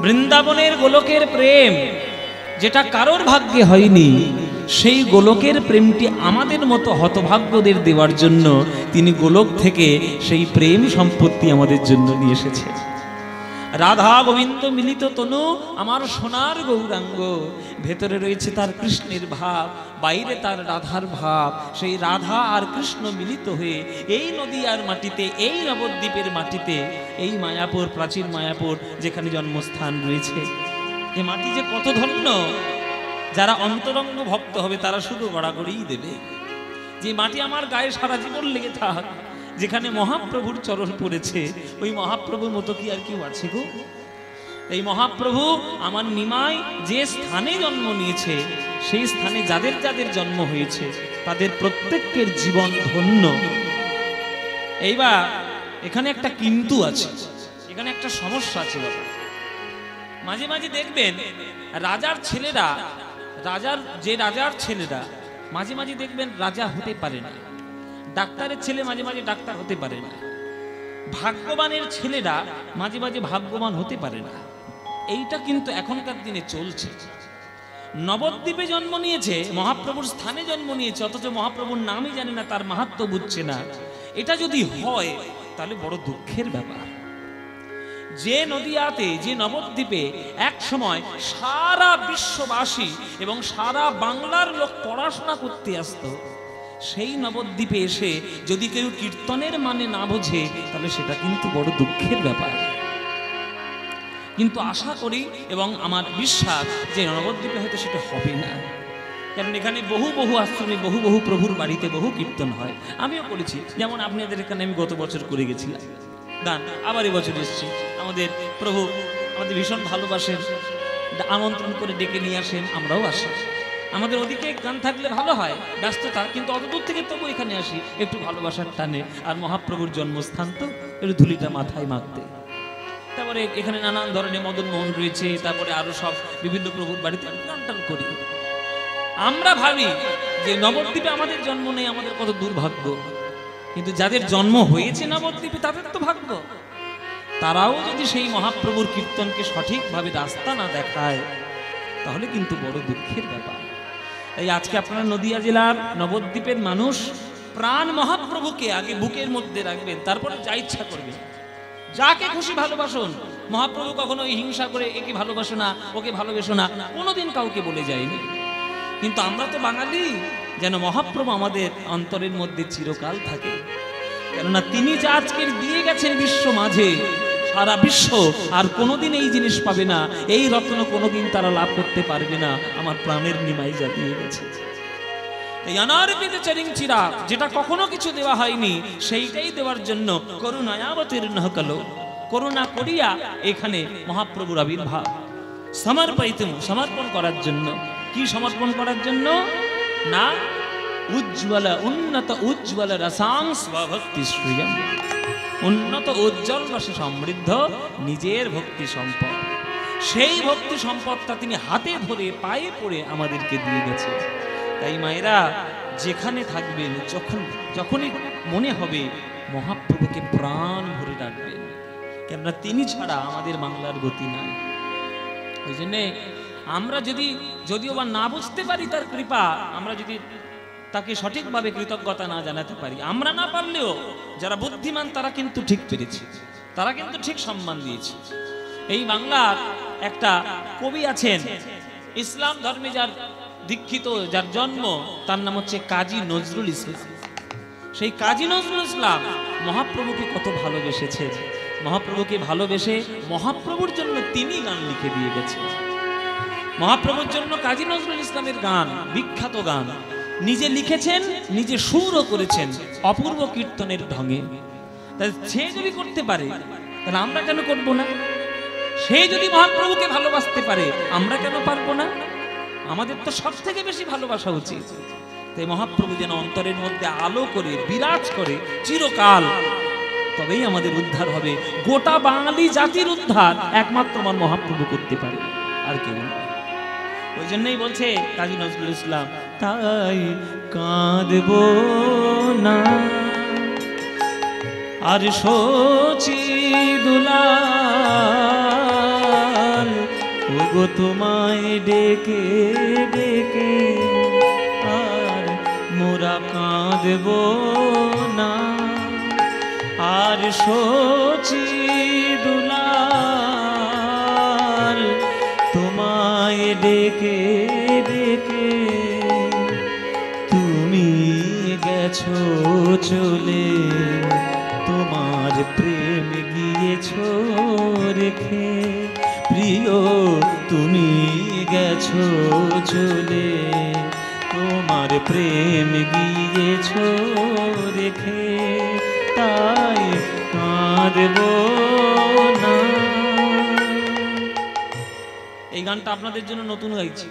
বৃন্দাবনের গোলকের প্রেম যেটা কারোর ভাগ্যে হয়নি, সেই গোলকের প্রেমটি আমাদের মতো হতভাগ্যদের দেওয়ার জন্য তিনি গোলক থেকে সেই প্রেম সম্পত্তি আমাদের জন্য নিয়ে এসেছে। রাধা গোবিন্দ মিলিত তনু আমার সোনার গৌরাঙ্গ, ভেতরে রয়েছে তার কৃষ্ণের ভাব, বাইরে তার রাধার ভাব। সেই রাধা আর কৃষ্ণ মিলিত হয়ে এই নদীয়ার মাটিতে, এই নবদ্বীপের মাটিতে, এই মায়াপুর, প্রাচীন মায়াপুর যেখানে জন্মস্থান রয়েছে, এ মাটি যে কত ধন্য। যারা অন্তরঙ্গ ভক্ত হবে তারা শুধু গড়াগড়িই দেবে যে মাটি আমার গায়ে সারা জীবন লেগে থাক। যেখানে মহাপ্রভুর চরণ পড়েছে, ওই মহাপ্রভুর মতো কি আর কেউ আছে গো? এই মহাপ্রভু আমার নিমাই যে স্থানে জন্ম নিয়েছে, সেই স্থানে যাদের যাদের জন্ম হয়েছে তাদের প্রত্যেকের জীবন ধন্য। এইবার এখানে একটা কিন্তু আছে, এখানে একটা সমস্যা আছে বাবা। মাঝে মাঝে দেখবেন রাজার ছেলেরা, রাজার ছেলেরা মাঝে মাঝে দেখবেন রাজা হতে পারে না, ডাক্তারের ছেলে মাঝে মাঝে ডাক্তার হতে পারে না, ভাগ্যবানের ছেলেরা মাঝে মাঝে ভাগ্যবান হতে পারে না। এইটা কিন্তু এখনকার দিনে চলছে। নবদ্বীপে জন্ম নিয়েছে, মহাপ্রভুর স্থানে জন্ম নিয়েছে, অথচ মহাপ্রভুর নামই জানে না, তার মাহাত্ম্য বুঝছে না। এটা যদি হয় তাহলে বড় দুঃখের ব্যাপার। যে নদিয়াতে, যে নবদ্বীপে এক সময় সারা বিশ্ববাসী এবং সারা বাংলার লোক পড়াশোনা করতে আসতো, সেই নবদ্বীপে এসে যদি কেউ কীর্তনের মানে না বোঝে তাহলে সেটা কিন্তু বড় দুঃখের ব্যাপার। কিন্তু আশা করি এবং আমার বিশ্বাস যে নবদ্বীপে হয়তো সেটা হবে না, কারণ এখানে বহু বহু আশ্রমে, বহু বহু প্রভুর বাড়িতে বহু কীর্তন হয়। আমিও করেছি, যেমন আপনাদের এখানে আমি গত বছর করে গেছিলাম গান, আবার এবছর এসেছি। আমাদের প্রভু আমাদের ভীষণ ভালোবাসেন, আমন্ত্রণ করে ডেকে নিয়ে আসেন, আমরাও আসি। আমাদের ওদিকে গান থাকলে ভালো হয়, ব্যস্ততা, কিন্তু অত দূর থেকে তবু এখানে আসি একটু ভালোবাসার টানে। আর মহাপ্রভুর জন্মস্থান তো একটু ধুলিটা মাথায় মাখতে। তারপরে এখানে নানান ধরনের মদন মোহন রয়েছে, তারপরে আরো সব বিভিন্ন প্রভুর বাড়িতে গান টান করি। আমরা ভাবি যে নবদ্বীপে আমাদের জন্ম নেই, আমাদের কত দুর্ভাগ্য। কিন্তু যাদের জন্ম হয়েছে নবদ্বীপে তাদের তো ভাগ্য। তারাও যদি সেই মহাপ্রভুর কীর্তনকে সঠিকভাবে রাস্তা না দেখায় তাহলে কিন্তু বড় দুঃখের ব্যাপার। তাই আজকে আপনারা নদিয়া জেলার নবদ্বীপের মানুষ প্রাণ মহাপ্রভুকে আগে বুকের মধ্যে রাখবেন, তারপরে যা ইচ্ছা করবেন, যাকে খুশি ভালোবাসুন। মহাপ্রভু কখনো হিংসা করে একে ভালোবাসো না, ওকে ভালোবেসো না, কোনোদিন কাউকে বলে যায়নি। কিন্তু আমরা তো বাঙালি, যেন মহাপ্রভু আমাদের অন্তরের মধ্যে চিরকাল থাকে। কেননা তিনি যা আজকের দিয়ে গেছেন বিশ্ব মাঝে, সারা বিশ্ব আর কোনোদিন এই জিনিস পাবে না, এই রত্ন কোনোদিন তারা লাভ করতে পারবে না। আমার প্রাণের নিমাই যা দিয়ে গেছে, এই অনারপিত চরিং চিরা, যেটা কখনো কিছু দেওয়া হয়নি সেইটাই দেওয়ার জন্য করুণায়াবতীর্ণ কালো, করুণা করিয়া এখানে মহাপ্রভুর আবির্ভাব। সমর্পিতম, সমর্পণ করার জন্য। কি সমর্পণ করার জন্য? না উজ্জ্বল উন্নত উজ্জ্বল রসাং স্বভক্তি শ্রিয়ম, উন্নত উজ্জ্বল রসে সমৃদ্ধ নিজের ভক্তি সম্পদ। সেই ভক্তি সম্পদটা তিনি হাতে ধরে পায়ে পড়ে আমাদেরকে দিয়ে গেছে। তাই মায়েরা যেখানে থাকবেন, যখনই মনে হবে মহাপ্রভুকে প্রাণ ভরে ডাকবেন, কেননা তিনি ছাড়া আমাদের বাংলার গতি নাই। ওই জন্যে আমরা যদিও বা না বুঝতে পারি তার কৃপা, আমরা যদি তাকে সঠিকভাবে কৃতজ্ঞতা না জানাতে পারি, আমরা না পারলেও যারা বুদ্ধিমান তারা কিন্তু ঠিক পেরেছে, তারা কিন্তু ঠিক সম্মান দিয়েছে। এই বাংলার একটা কবি আছেন, ইসলাম ধর্মে যার দীক্ষিত, যার জন্ম, তার নাম হচ্ছে কাজী নজরুল ইসলাম। সেই কাজী নজরুল ইসলাম মহাপ্রভুকে কত ভালোবেসেছে। মহাপ্রভুকে ভালোবেসে মহাপ্রভুর জন্য তিনি গান লিখে দিয়ে গেছেন। মহাপ্রভুর জন্য কাজী নজরুল ইসলামের গান, বিখ্যাত গান নিজে লিখেছেন, নিজে সুরও করেছেন অপূর্ব কীর্তনের ঢঙে। তাই সে যদি করতে পারে তাহলে আমরা কেন করব না? সে যদি মহাপ্রভুকে ভালোবাসতে পারে আমরা কেন পারবো না? আমাদের তো সব থেকে বেশি ভালোবাসা উচিত। তাই মহাপ্রভু যেন অন্তরের মধ্যে আলো করে বিরাজ করে চিরকাল, তবেই আমাদের উদ্ধার হবে। গোটা বাঙালি জাতির উদ্ধার একমাত্র আমার মহাপ্রভু করতে পারে, আর কেউ না। ওই জন্যই বলছে কাজী নজরুল ইসলাম, তাই কাঁদব না আর শোচি দুলাল, ওগো তোমায় ডেকে ডেকে আর মোরা কাঁদব না, আর সচি দুলাল তোমায় ডেকে ডেকে তুমি গেছো চলে, তোমার প্রেম গিয়েছো রেখে। প্রিয় তুমি গেছো চলে, তোমার প্রেম গিয়েছো রেখে, তাই কাঁদব না। এই গানটা আপনাদের জন্য নতুন গাইছি।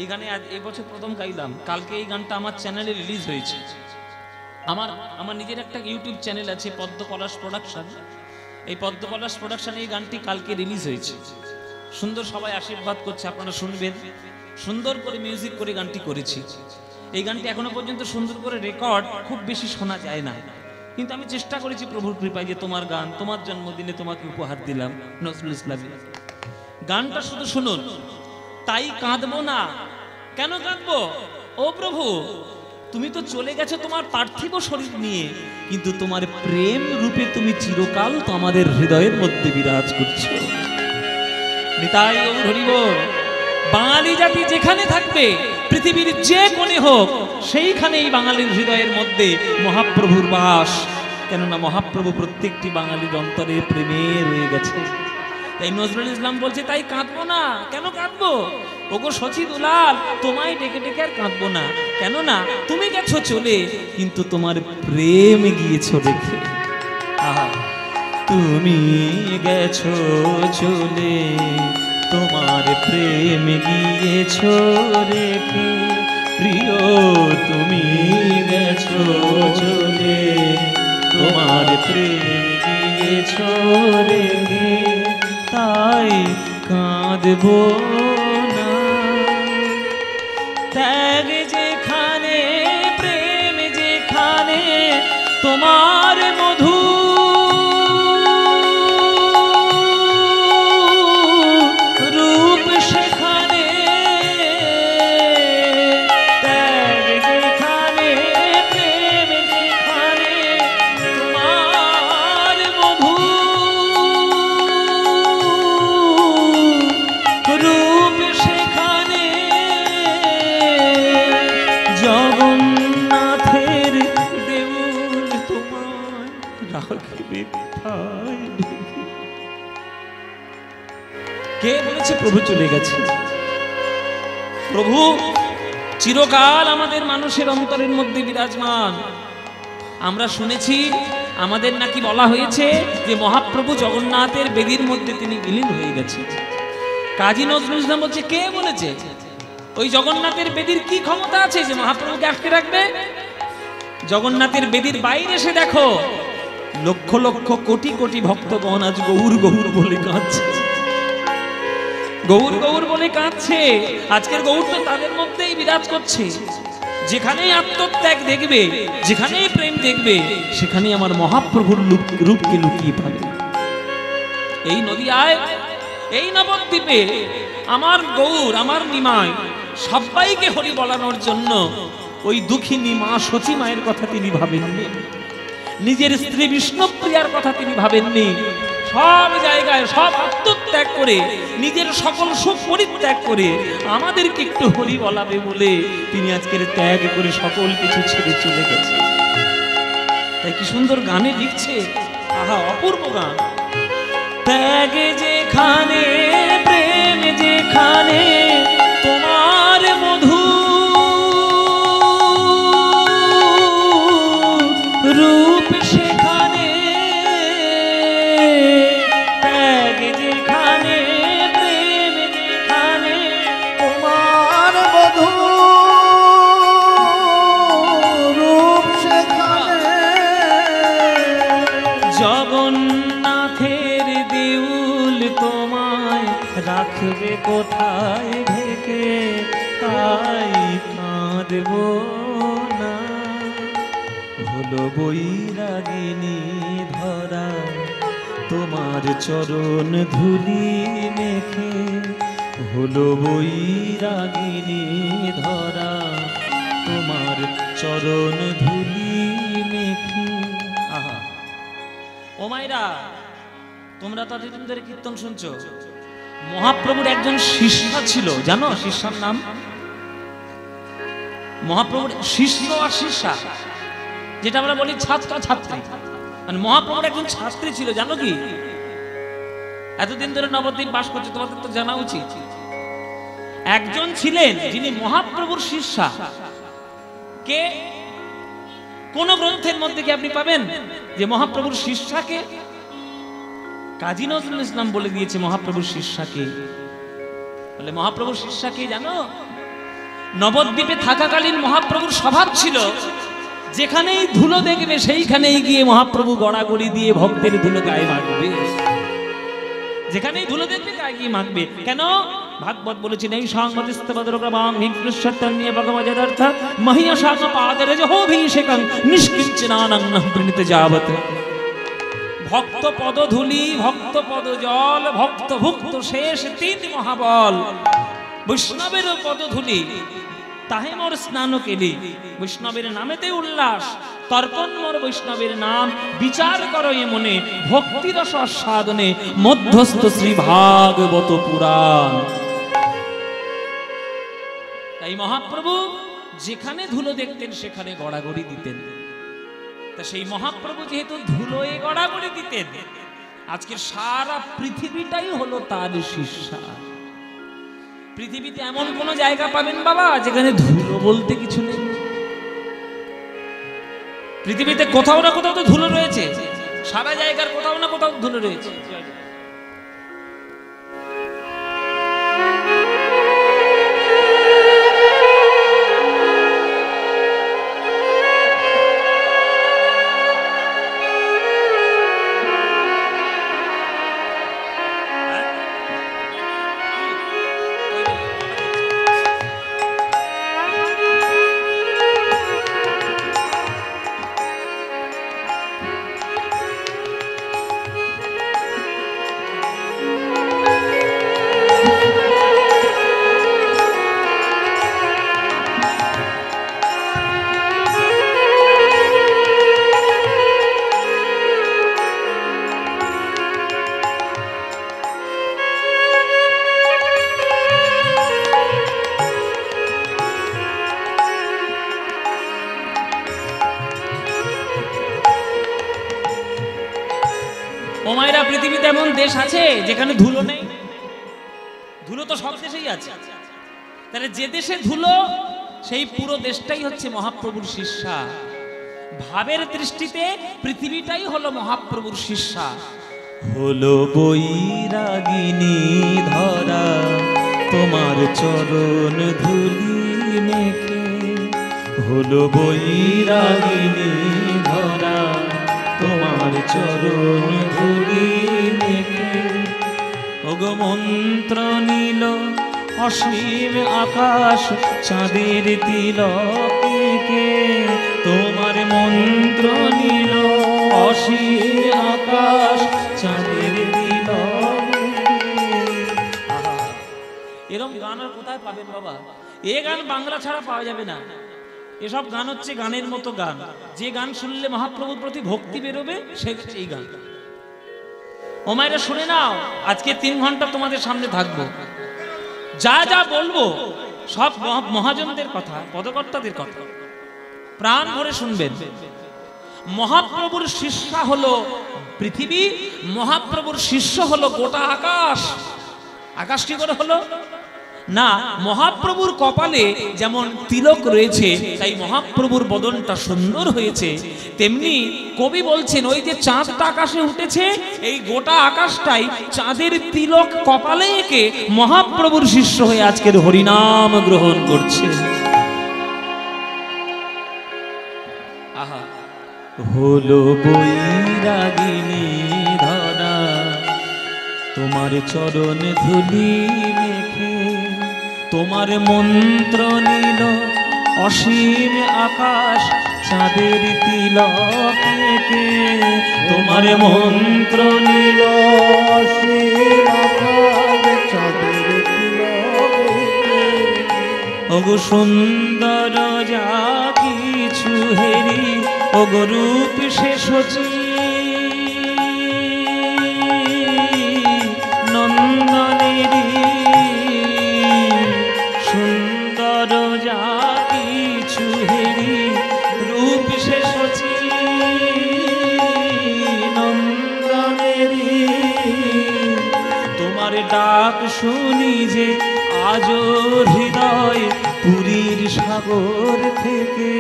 এই গানে এবছর প্রথম গাইলাম। কালকে এই গানটা আমার চ্যানেলে রিলিজ হয়েছে। আমার নিজের একটা ইউটিউব চ্যানেল আছে, পদ্মপলাশ প্রোডাকশন। এই পদ্মপলাশ প্রোডাকশনে এই গানটি কালকে রিলিজ হয়েছে। সুন্দর সবাই আশীর্বাদ করছে, আপনারা শুনবেন। সুন্দর করে মিউজিক করে গানটি করেছি। এই গানটি এখনো পর্যন্ত সুন্দর করে রেকর্ড খুব বেশি শোনা যায় না, কিন্তু আমি চেষ্টা করেছি প্রভুর কৃপায় যে তোমার গান, তোমার জন্মদিনে তোমাকে উপহার দিলাম। নজরুল ইসলামের গানটা শুধু শুনুন। তাই কাঁদবো না। কেন কাঁদবো? ও প্রভু, তুমি তো চলে গেছো তোমার পার্থিব শরীর নিয়ে, কিন্তু তোমার প্রেম রূপে তুমি চিরকাল তো আমাদের হৃদয়ের মধ্যে বিরাজ করছো। নিতাই গৌর হরি বল। বাঙালি জাতি যেখানে থাকবে, পৃথিবীর যে কোণে হোক, সেইখানেই বাঙালির হৃদয়ের মধ্যে মহাপ্রভুর বাস। কেননা মহাপ্রভু প্রত্যেকটি বাঙালির অন্তরে প্রেমে রয়ে গেছে। তাই নজরুল ইসলাম বলছে, তাই কাঁদবো না। কেন কাঁদবো? ওগো সচি দুলাল, তোমায় ডেকে ডেকে আর কাঁদবো না। কেননা তুমি গেছো চলে, কিন্তু তোমার প্রেম গিয়েছো রেখে। আহা, তুমি গেছো চলে, তোমার প্রেম গিয়েছো রেখে। প্রিয় তুমি গেছো চলে, তোমার প্রেম গিয়েছো রেখে, তাই কাঁদব না। ত্যাগ যেখানে, প্রেম যেখানে, তোমার মধু রূপ সেখানে। ত্যাগ যেখানে, প্রেম যেখানে, তোমার মধু রূপ সেখানে। জগন্নাথের দেউল তোমায় রাখবে কোথায়? কে বলেছে প্রভু চলে গেছে? প্রভু চিরকাল আমাদের মানুষের অন্তরের মধ্যে বিরাজমান। আমরা শুনেছি, আমাদের নাকি বলা হয়েছে যে মহাপ্রভু জগন্নাথের বেদির মধ্যে তিনি বিলীন হয়ে গেছে। কাজী নজরুল ইসলাম বলছে, কে বলেছে? ওই জগন্নাথের বেদির কি ক্ষমতা আছে যে মহাপ্রভুকে আটকে রাখবে? জগন্নাথের বেদির বাইরে এসে দেখো, লক্ষ লক্ষ কোটি কোটি ভক্তগণ আজ গৌর গৌর বলে কাঁদছে। গৌর গৌর বলে কাঁদছে। আজকের গৌর তো তাদের মধ্যেই বিরাজ করছে। যেখানেই আত্মত্যাগ দেখবে, যেখানেই প্রেম দেখবে, সেখানেই আমার মহাপ্রভুর রূপকে লুকিয়ে পাবে। এই নদিয়ায়, এই নবদ্বীপে আমার গৌর, আমার নিমাই সবাইকে হরি বলানোর জন্য ওই দুঃখিনী মা সচী মায়ের কথা তিনি ভাবেননি, নিজের স্ত্রী বিষ্ণুপ্রিয়ার কথা তিনি ভাবেননি। সব জায়গায় সব আত্মত্যাগ করে, নিজের সকল সুখ পরিত্যাগ করে আমাদেরকে একটু হরি বলাবে বলে তিনি আজকের ত্যাগ করে সকল কিছু ছেড়ে চলে গেছে। তাই কি সুন্দর গানে লিখছে, আহা অপূর্ব গান। ত্যাগ যেখানে, প্রেম যেখানে, তোমার মধু রূপ সেখানে। ত্যাগ যেখানে, প্রেম যেখানে, তোমার মধু রূপ সেখানে। জগন্নাথের দেউল তোমায় রাখবে কোথায় ঢেকে, তাই কাঁদব না। হলো বৈরাগিনী ধরা, তোমার চরণ ধুলি মেখে, হলো বৈরাগিনী ধরা তোমার চরণ ধুলি মেখে। আহা, ও মাইরা, তোমরা তো এতদিন ধরে কীর্তন শুনছো। মহাপ্রভুর একজন শিষ্যা ছিল, জানো শিষ্যার নাম? মহাপ্রভুর শিষ্য আর শিষ্যা, যেটা আমরা বলি ছাত্র ছাত্রী, মানে মহাপ্রভুর একজন ছাত্রী ছিল, জানো কি? এতদিন ধরে নবদ্বীপ বাস করছে, তোমাদের তো জানা উচিত। একজন ছিলেন যিনি মহাপ্রভুর শিষ্যা। কে? কোন গ্রন্থের মধ্যে কি আপনি পাবেন যে মহাপ্রভুর শিষ্যাকে? কাজী নজরুল ইসলাম বলে দিয়েছে মহাপ্রভুর শিষ্যাকে। বলে মহাপ্রভুর শিষ্যাকে জানো? নবদ্বীপে থাকাকালীন মহাপ্রভুর স্বভাব ছিল যেখানেই ধুলো দেখবে সেইখানেই গিয়ে মহাপ্রভু গড়াগড়ি দিয়ে ভক্তের ধুলো গায়ে মাখবে। যেখানেই ধুলো দেখবে গায়ে গিয়ে মাখবে। কেন? ভাগবত বলেছেন এই সংগতিস্তবদ্রগ্রবাং হিংস্রত্যন্যে ভগবজদার্থ মহিয়া শাক পাদরজ হোভিষেকং নিষ্কিঞ্চনানং প্রণীত যাবত। ভক্ত পদধূলি, ভক্ত পদ জল, ভক্ত ভুক্ত শেষ তিন মহাবল। বৈষ্ণবের পদধূলি তাহে মোর স্নান কেলি। বৈষ্ণবের নামেতে উল্লাস, তর্পণ মোর বৈষ্ণবের নাম। বিচার করো এ মনে ভক্তি রস আস্বাদনে মধ্যস্থ শ্রী ভাগবত পুরাণ। তাই মহাপ্রভু যেখানে ধুলো দেখতেন সেখানে গড়াগড়ি দিতেন। তা সেই মহাপ্রভু যেহেতু ধুলোয় গড়াগড়ি দিতেন, আজকে সারা পৃথিবীটাই হলো তার শিষ্যা। পৃথিবীতে এমন কোন জায়গা পাবেন বাবা যেখানে ধুলো বলতে কিছু নেই? পৃথিবীতে কোথাও না কোথাও তো ধুলো রয়েছে, সারা জায়গার কোথাও না কোথাও ধুলো রয়েছে। ওমাইরা, পৃথিবীতে এমন দেশ আছে যেখানে ধুলো নেই? ধুলো তো সব দেশেই আছে। তাহলে যে দেশে ধুলো সেই পুরো দেশটাই হচ্ছে মহাপ্রভুর শিষ্যা। ভাবের দৃষ্টিতে পৃথিবীটাই হলো মহাপ্রভুর শিষ্যা। হলো বৈরাগিনী ধরা তোমার চরণ ধুলি মেখে। হলো বৈরাগিনী ধরা তোমার চরণ ধুলি মেখে। ওগো মন্ত্র নীল অসীম আকাশ চাঁদের তিলকে। তোমার মন্ত্র নীল অসীম আকাশ চাঁদের তিলকে। এরকম গান আর কোথায় পাবেন বাবা? এ গান বাংলা ছাড়া পাওয়া যাবে না। এসব গান হচ্ছে গানের মতো গান, যে গান শুনলে মহাপ্রভুর প্রতি ভক্তি বেরোবে সে হচ্ছে এই গান। ও মায়েরা শুনে নাও, আজকে 3 ঘন্টা তোমাদের সামনে থাকবো। যা যা বলবো সব মহাজনদের কথা, পদকর্তাদের কথা, প্রাণ ভরে শুনবেন। মহাপ্রভুর শিষ্যা হলো পৃথিবী, মহাপ্রভুর শিষ্য হলো গোটা আকাশ। আকাশ কি করে হলো? না, মহাপ্রভুর কপালে যেমন তিলক রয়েছে তাই মহাপ্রভুর বদনটা সুন্দর হয়েছে, তেমনি কবি বলছেন ওই যে চাঁদটা আকাশে উঠেছে, এই গোটা আকাশটাই চাঁদের তিলক কপালে এঁকে মহাপ্রভুর শিষ্য হয়ে আজকের হরিনাম গ্রহণ করছে। আহা, হলো বৈরাগিনী ধরা তোমার চরণ ধুলি মেখে। তোমার মন্ত্র নীল অসীম আকাশ চাঁদের তিলকে। তোমার মন্ত্র নীল অসীম আকাশ চাঁদের তিলকে। ওগো সুন্দর যা কিছু হেরি ওগো রূপ শেষ হচ্ছে নন্দনেরি সুন্দর যা কিছু হেরি রূপ শেষ হচ্ছে নন্দনেরি তোমার ডাক শুনি যে আজো হৃদয় পুরীর সাগর থেকে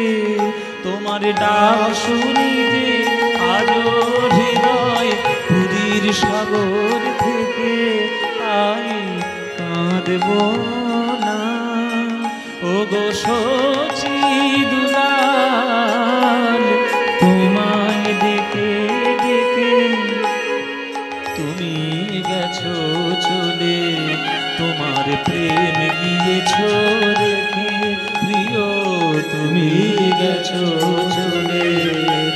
তোমার ডাক শুনি যে আজো হৃদয় পুরীর সাগর থেকে তাই কাঁদব না ওগো শচী দুলাল তোমায় ডেকে ডেকে তুমি গেছো চলে তোমার প্রেম গিয়েছো রেখে প্রিয় তুমি গেছো চলে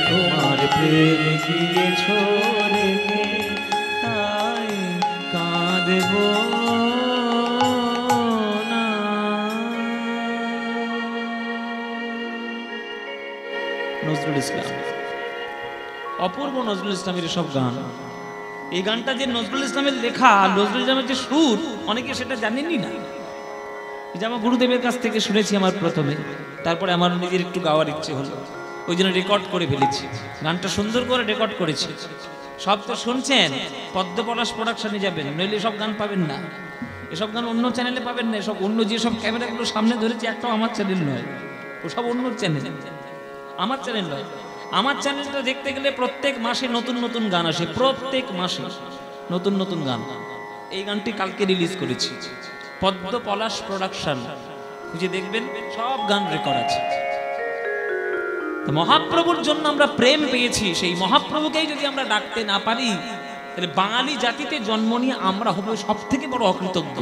তোমার প্রেম গিয়েছো রেখে তাই কাঁদব না। নজরুল ইসলাম, অপূর্ব নজরুল ইসলামের সব গান। এই গানটা যে নজরুল ইসলামের লেখা, নজরুল ইসলামের যে সুর, অনেকে সেটা জানেনই না। যে আমার গুরুদেবের কাছ থেকে শুনেছি আমার প্রথমে, তারপরে আমার নিজের একটু গাওয়ার ইচ্ছে হলো, ওই জন্য রেকর্ড করে ফেলেছি। গানটা সুন্দর করে রেকর্ড করেছি। সব তো শুনছেন, পদ্ম পলাশ প্রোডাকশনে যাবেন, নইলে সব গান পাবেন না। এসব গান অন্য চ্যানেলে পাবেন না। এসব অন্য যেসব ক্যামেরাগুলো সামনে ধরেছি, একটাও আমার চ্যানেল নয়, ওসব অন্য চ্যানেল, আমার চ্যানেল নয়। আমার চ্যানেলটা দেখতে গেলে প্রত্যেক মাসে নতুন নতুন গান আসে, প্রত্যেক মাসে নতুন নতুন গান। এই গানটি কালকে রিলিজ করেছি, পদ্ম পলাশ প্রোডাকশন, খুঁজে দেখবেন, সব গান রেকর্ড আছে। মহাপ্রভুর জন্য আমরা প্রেম পেয়েছি, সেই মহাপ্রভুকেই যদি আমরা ডাকতে না পারি, তাহলে বাঙালি জাতিতে জন্ম নিয়ে আমরা হব সব থেকে বড় অকৃতজ্ঞ,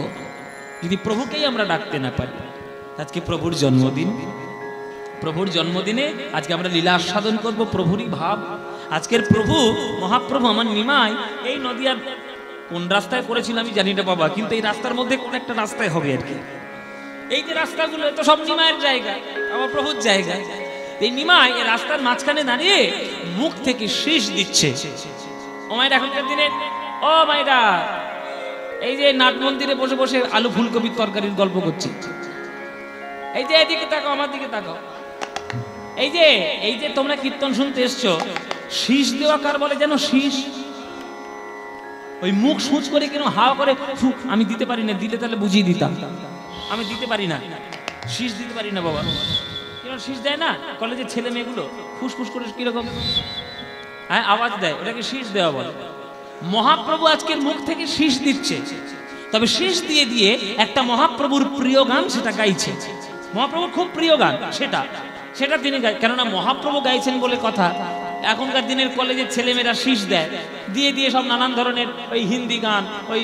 যদি প্রভুকেই আমরা ডাকতে না পারি। আজকে প্রভুর জন্মদিন, প্রভুর জন্মদিনে আজকে আমরা লীলা আস্বাদন করব, প্রভুরই ভাব। আজকের প্রভু মহাপ্রভু আমার নিমাই এই নদিয়ার কোন রাস্তায় করেছিল আমি জানি না বাবা, কিন্তু এই রাস্তার মধ্যে কোন একটা রাস্তায় হবে আর কি। এই যে রাস্তাগুলো তো সব নিমাইয়ের জায়গা, আমার প্রভুর জায়গা। এই নিমাই এই রাস্তার মাঝখানে দাঁড়িয়ে মুখ থেকে শীষ দিচ্ছে। ও মায়ের এখনকার দিনে, ও মায়েরা, এই যে নাট মন্দিরে বসে বসে আলু ফুলকপির তরকারির গল্প করছে, এই যে এদিকে তাকাও, আমার দিকে তাকাও, এই যে তোমরা কীর্তন শুনতে এসছো, শীষ দেওয়া কার বলে যেন? শীষ। ওই মুখ সুচ করে কেন হাওয়া করে, আমি দিতে পারি না, দিলে তাহলে বুঝিয়ে দিতাম। আমি দিতে পারি না, শীষ দিতে পারি না বাবা। কেন শীষ দেয় না? কলেজের ছেলে মেয়েগুলো ফুসফুস করে কিরকম হ্যাঁ আওয়াজ দেয়, ওটাকে শীষ দেওয়া বলে। মহাপ্রভু আজকের মুখ থেকে শীষ দিচ্ছে, তবে শীষ দিয়ে দিয়ে একটা মহাপ্রভুর প্রিয় গান সেটা গাইছে। মহাপ্রভুর খুব প্রিয় গান সেটা তিনি গাই, কেননা মহাপ্রভু গাইছেন বলে কথা। এখনকার দিনের কলেজের ছেলেমেয়েরা শীষ দেয়, দিয়ে দিয়ে সব নানান ধরনের ওই হিন্দি গান, ওই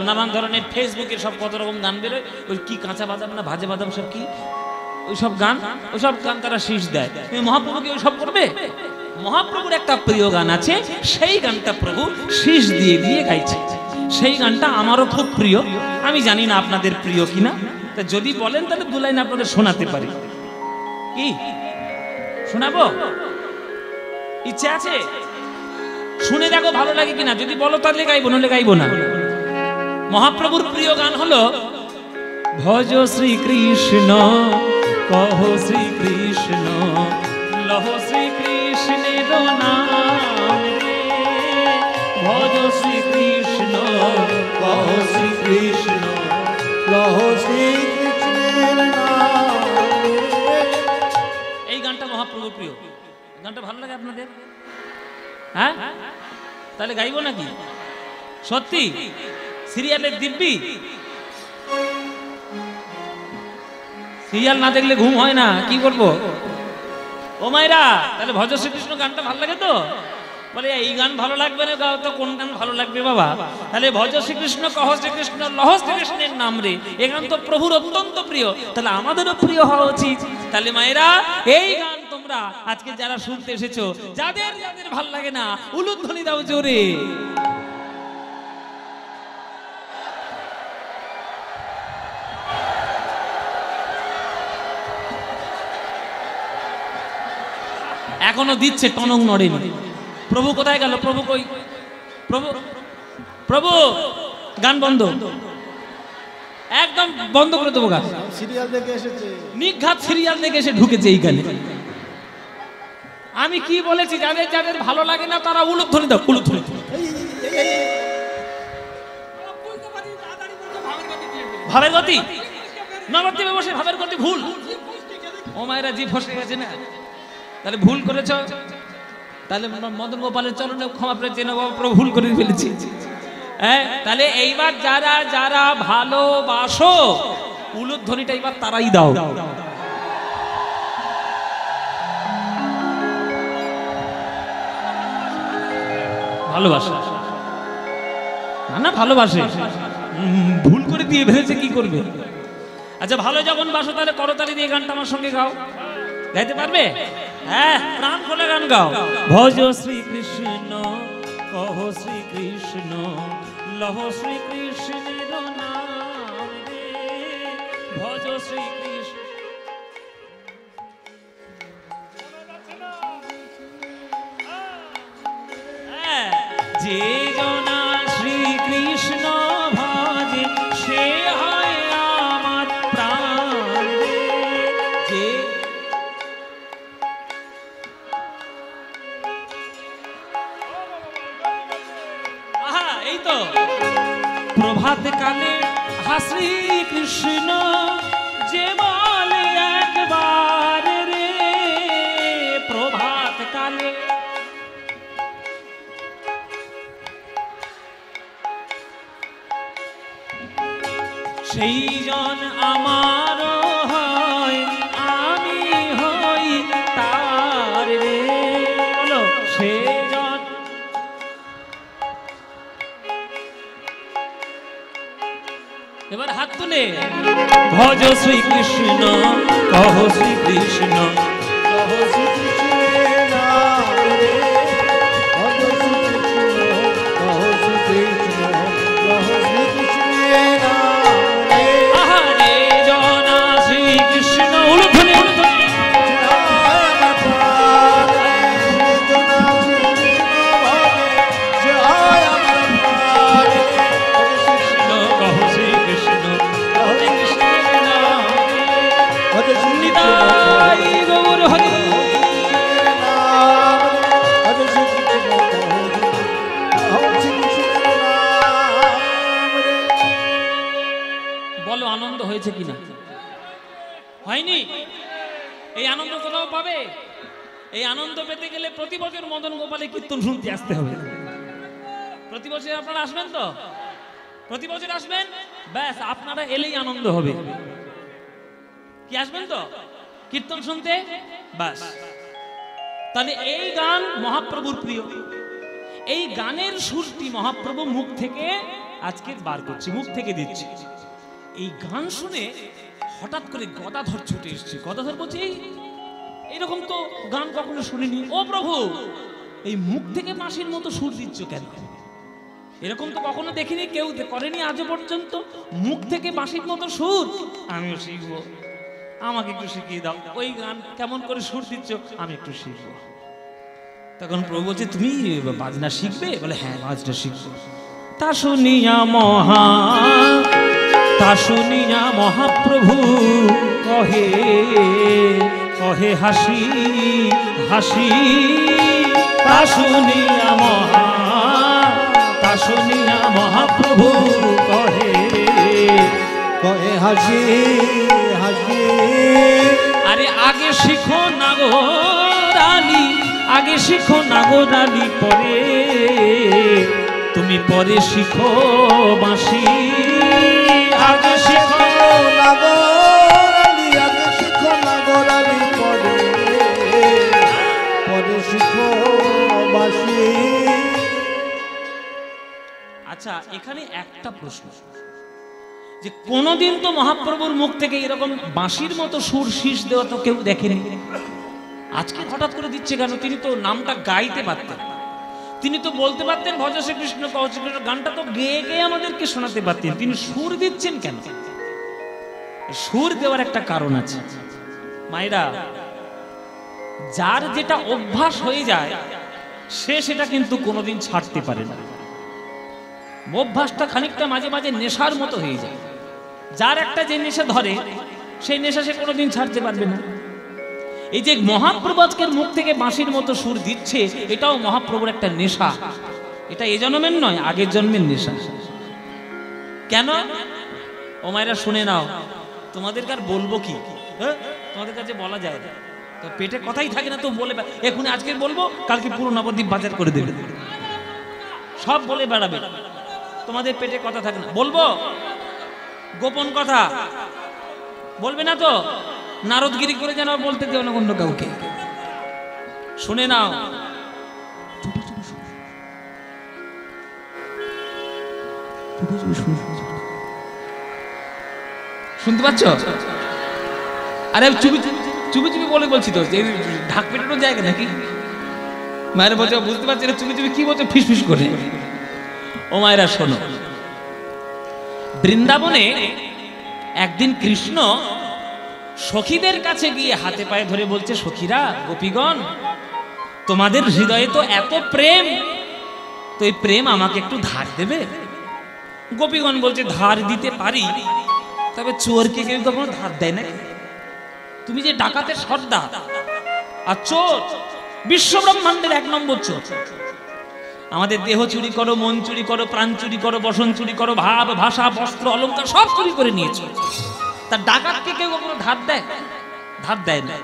নানান ধরনের ফেসবুকের সব কত রকম গান বেরোয়, ওই কি কাঁচা বাদাম না ভাজা বাদাম সব কি ওইসব গান তারা শীষ দেয়। মহাপ্রভুকে ওইসব করবে? মহাপ্রভুর একটা প্রিয় গান আছে, সেই গানটা প্রভু শীষ দিয়ে দিয়ে গাইছে। সেই গানটা আমারও খুব প্রিয়, আমি জানি না আপনাদের প্রিয় কিনা, তা যদি বলেন তাহলে দু লাইন আপনাদের শোনাতে পারি। কি শোনাবো? ইচ্ছে আছে? শুনে দেখো ভালো লাগে কিনা, যদি বলো তাহলে গাইবো, নইলে গাইবো না। মহাপ্রভুর প্রিয় গান হলো ভজ শ্রীকৃষ্ণ কহ শ্রীকৃষ্ণ লহ শ্রীকৃষ্ণের নাম রে, ভজ শ্রীকৃষ্ণ কহ শ্রীকৃষ্ণ লহ শ্রীকৃষ্ণের নাম। এই গানটা মহাপ্রভুর প্রিয়। গানটা ভালো লাগে আপনাদের? হ্যাঁ, তাহলে গাইবো নাকি? সত্যি? সিরিয়ালের দিব্যি? সিরিয়াল না দেখলে ঘুম হয় না, কি করবো? ও মায়েরা, তাহলে ভজ শ্রীকৃষ্ণ গানটা ভালো লাগে তো? বলে এই গান ভালো লাগবে না, গাও তো কোন গান ভালো লাগবে বাবা? তাহলে ভজ শ্রীকৃষ্ণ কহ শ্রীকৃষ্ণ লহ শ্রীকৃষ্ণের নাম রে, এই গান তো প্রভুর অত্যন্ত প্রিয়, তাহলে আমাদেরও প্রিয় হওয়া উচিত। তাহলে মায়েরা, এই গান তোমরা আজকে যারা শুনতে এসেছো, যাদের যাদের ভালো লাগে না, উলুধ্বনি দাও জোরে। এখনো দিচ্ছে, টনক নড়েনি। প্রভু কোথায় গেল? প্রভু কই? প্রভু, প্রভু, গান বন্ধ, একদম বন্ধ করে দেবো গান। সিরিয়াল দেখে এসেছে, নিঘাত সিরিয়াল দেখে এসে ঢুকেছে এইখানে। আমি কি বলেছি? যাদের যাদের ভালো লাগে না তারা উলুধ্বনি দাও, উলুধ্বনি। ভাবের গতি, নবদ্বীপে বসে ভাবের গতি ভুল। ও মায়েরা জি ফসে গেছে না, তাহলে ভুল করেছ, তাহলে মদন গোপালের চরণে ক্ষমা পেয়েছে না, প্রভু ভুল করে ফেলেছি। হ্যাঁ, তাহলে এইবার যারা যারা ভালোবাসো উলুধ্বনিটা এবার তারাই দাও। ভালোবাসা না, না ভালোবাসে, ভুল করে দিয়ে ফেলেছে, কি করবে? আচ্ছা, ভালো যখন বাসো তাহলে করতালি দিয়ে গানটা আমার সঙ্গে গাও। গাইতে পারবে? হ্যাঁ, প্রাণ খুলে গান গাও। ভজ শ্রীকৃষ্ণ, কহ শ্রীকৃষ্ণ, লহ শ্রীকৃষ্ণের নাম রে, ভজ শ্রীকৃষ্ণ। যে জনা শ্রীকৃষ্ণ ভজে সে হয় আমার প্রাণ রে। যে এই তো প্রভাত কালে হা শ্রীকৃষ্ণ যে বলে একবার রে, প্রভাত কালে সেই জন আমার হয়, আমি হই তার রে। বলো, সে জন। এবার হাত তুলে ভজ শ্রীকৃষ্ণ, কহ শ্রীকৃষ্ণ, কহ শ্রীকৃষ্ণের নাম রে, ভজ শ্রীকৃষ্ণ, কহ শ্রীকৃষ্ণ, কহ শ্রীকৃষ্ণের নাম রে। আহা রে জনা শ্রীকৃষ্ণ, উলুধ্বনি, উলুধ্বনি। জয় আমার প্রাণ রে, জনা শ্রীকৃষ্ণ ভজে, জয় আমার প্রাণ রে, কহ শ্রীকৃষ্ণ, কহ কৃষ্ণের নাম রে। ভজ শ্রীকৃষ্ণ, নিতাই গৌর হরি। ভজ শ্রীকৃষ্ণ, কহ শ্রীকৃষ্ণের নাম রে। বলো, আনন্দ হয়েছে কিনা? হয়নি? এই আনন্দ কোথাও পাবে? এই আনন্দ পেতে গেলে প্রতি বছর মদন গোপালের কীর্তন শুনতে আসতে হবে। প্রতি বছর আপনারা আসবেন তো? প্রতি বছর আসবেন, ব্যাস আপনারা এলেই আনন্দ হবে। কি আসবেন তো কীর্তন শুনতে? ব্যাস। তাহলে এই গান মহাপ্রভুর প্রিয়, এই গানের সুরটি মহাপ্রভু মুখ থেকে আজকে বার করছে, মুখ থেকে দিচ্ছে। এই গান শুনে হঠাৎ করে গদাধর ছুটে এসছে। গদাধর বলছে, এইরকম তো গান কখনো শুনিনি। ও প্রভু, এই মুখ থেকে বাঁশির মতো সুর দিচ্ছ কেন? এরকম তো কখনো দেখিনি, কেউ করেনি আজও পর্যন্ত। মুখ থেকে বাঁশির মতো সুর, আমিও শিখবো, আমাকে একটু শিখিয়ে দাও। ওই গান কেমন করে সুর দিচ্ছ, আমি একটু শিখবো। তখন প্রভু বলছে, তুমি বাজনা শিখবে? বলে, হ্যাঁ, বাজনা শিখবো। তা শুনিয়া মহাপ্রভু কহে, কহে হাসি হাসি। তা শুনিয়া মহাপ্রভু কহে, কহে হাসি হাসি। আরে আগে শিখো না গো রানী, আগে শিখো না গো রানী, পরে তুমি পরে শিখো বাঁশি। আগে শিখো নাগরালি, আগে শিখো নাগরালি, পরে পরে শিখো বাঁশি। আচ্ছা, এখানে একটা প্রশ্ন, যে কোনদিন তো মহাপ্রভুর মুখ থেকে এরকম বাঁশির মতো সুর শীষ দেওয়া তো কেউ দেখেনি। আজকে হঠাৎ করে দিচ্ছে কেন? তিনি তো নামটা গাইতে পারতেন, তিনি তো বলতে পারতেন ভজ শ্রীকৃষ্ণ, কহ শ্রীকৃষ্ণ, গানটা তো গেয়ে গেয়ে আমাদেরকে শোনাতে পারতেন। তিনি সুর দিচ্ছেন কেন? সুর দেওয়ার একটা কারণ আছে। মায়েরা, যার যেটা অভ্যাস হয়ে যায় সে সেটা কিন্তু কোনোদিন ছাড়তে পারে না। অভ্যাসটা খানিকটা মাঝে মাঝে নেশার মতো হয়ে যায়। যার একটা যে নেশা ধরে সেই নেশা সে কোনোদিন ছাড়তে পারবে না। এই যে মহাপ্রভু আজকের মুখ থেকে বাঁশির মতো সুর দিচ্ছে, এটাও মহাপ্রভুর একটা নেশা। এটা এ জন্মের নয়, আগের জন্মের নেশা। কেন? ও মায়েরা শুনে নাও, তোমাদেরকে আর বলবো কি, তোমাদের কাছে বলা যায় না, তো পেটে কথাই থাকে না, তো বলে এখন আজকে বলবো, কালকে পুরো নবদ্বীপ বাজার করে দেবে, সব বলে বেড়াবে, তোমাদের পেটে কথা থাকে না। বলবো গোপন কথা বলবে না তো, নারদগিরি করে যেন বলতে দেও না অন্য কাউকে। শুনে নাও, শুনতে পাচ্ছ? আরে চুপি চুপি চুপি বলে বলছি তো, ঢাক পেটানোর জায়গা নাকি? মায়ের বলছে বুঝতে পারছি না, চুপি চুপি কি বলছো ফিস ফিস করে। ও মায়েরা শোনো, বৃন্দাবনে একদিন কৃষ্ণ সখীদের কাছে গিয়ে হাতে পায়ে ধরে বলছে, সখীরা, গোপীগণ, তোমাদের হৃদয়ে তো এত প্রেম, তো এই প্রেম আমাকে একটু ধার দেবে? গোপীগণ বলছে, ধার দিতে পারি, তবে চোরকে কেউ কখনো ধার দেয় না। তুমি যে ডাকাতের সর্দার আর চোর, বিশ্ব ব্রহ্মাণ্ডের 1 নম্বর চোর, আমাদের দেহ চুরি করো, মন চুরি করো, প্রাণ চুরি করো, বসন চুরি করো, ভাব ভাষা বস্ত্র অলংকার সব চুরি করে নিয়েছো। তার ডাকাতকে কেউ কখনো ধার দেয়? ধার দেয় না।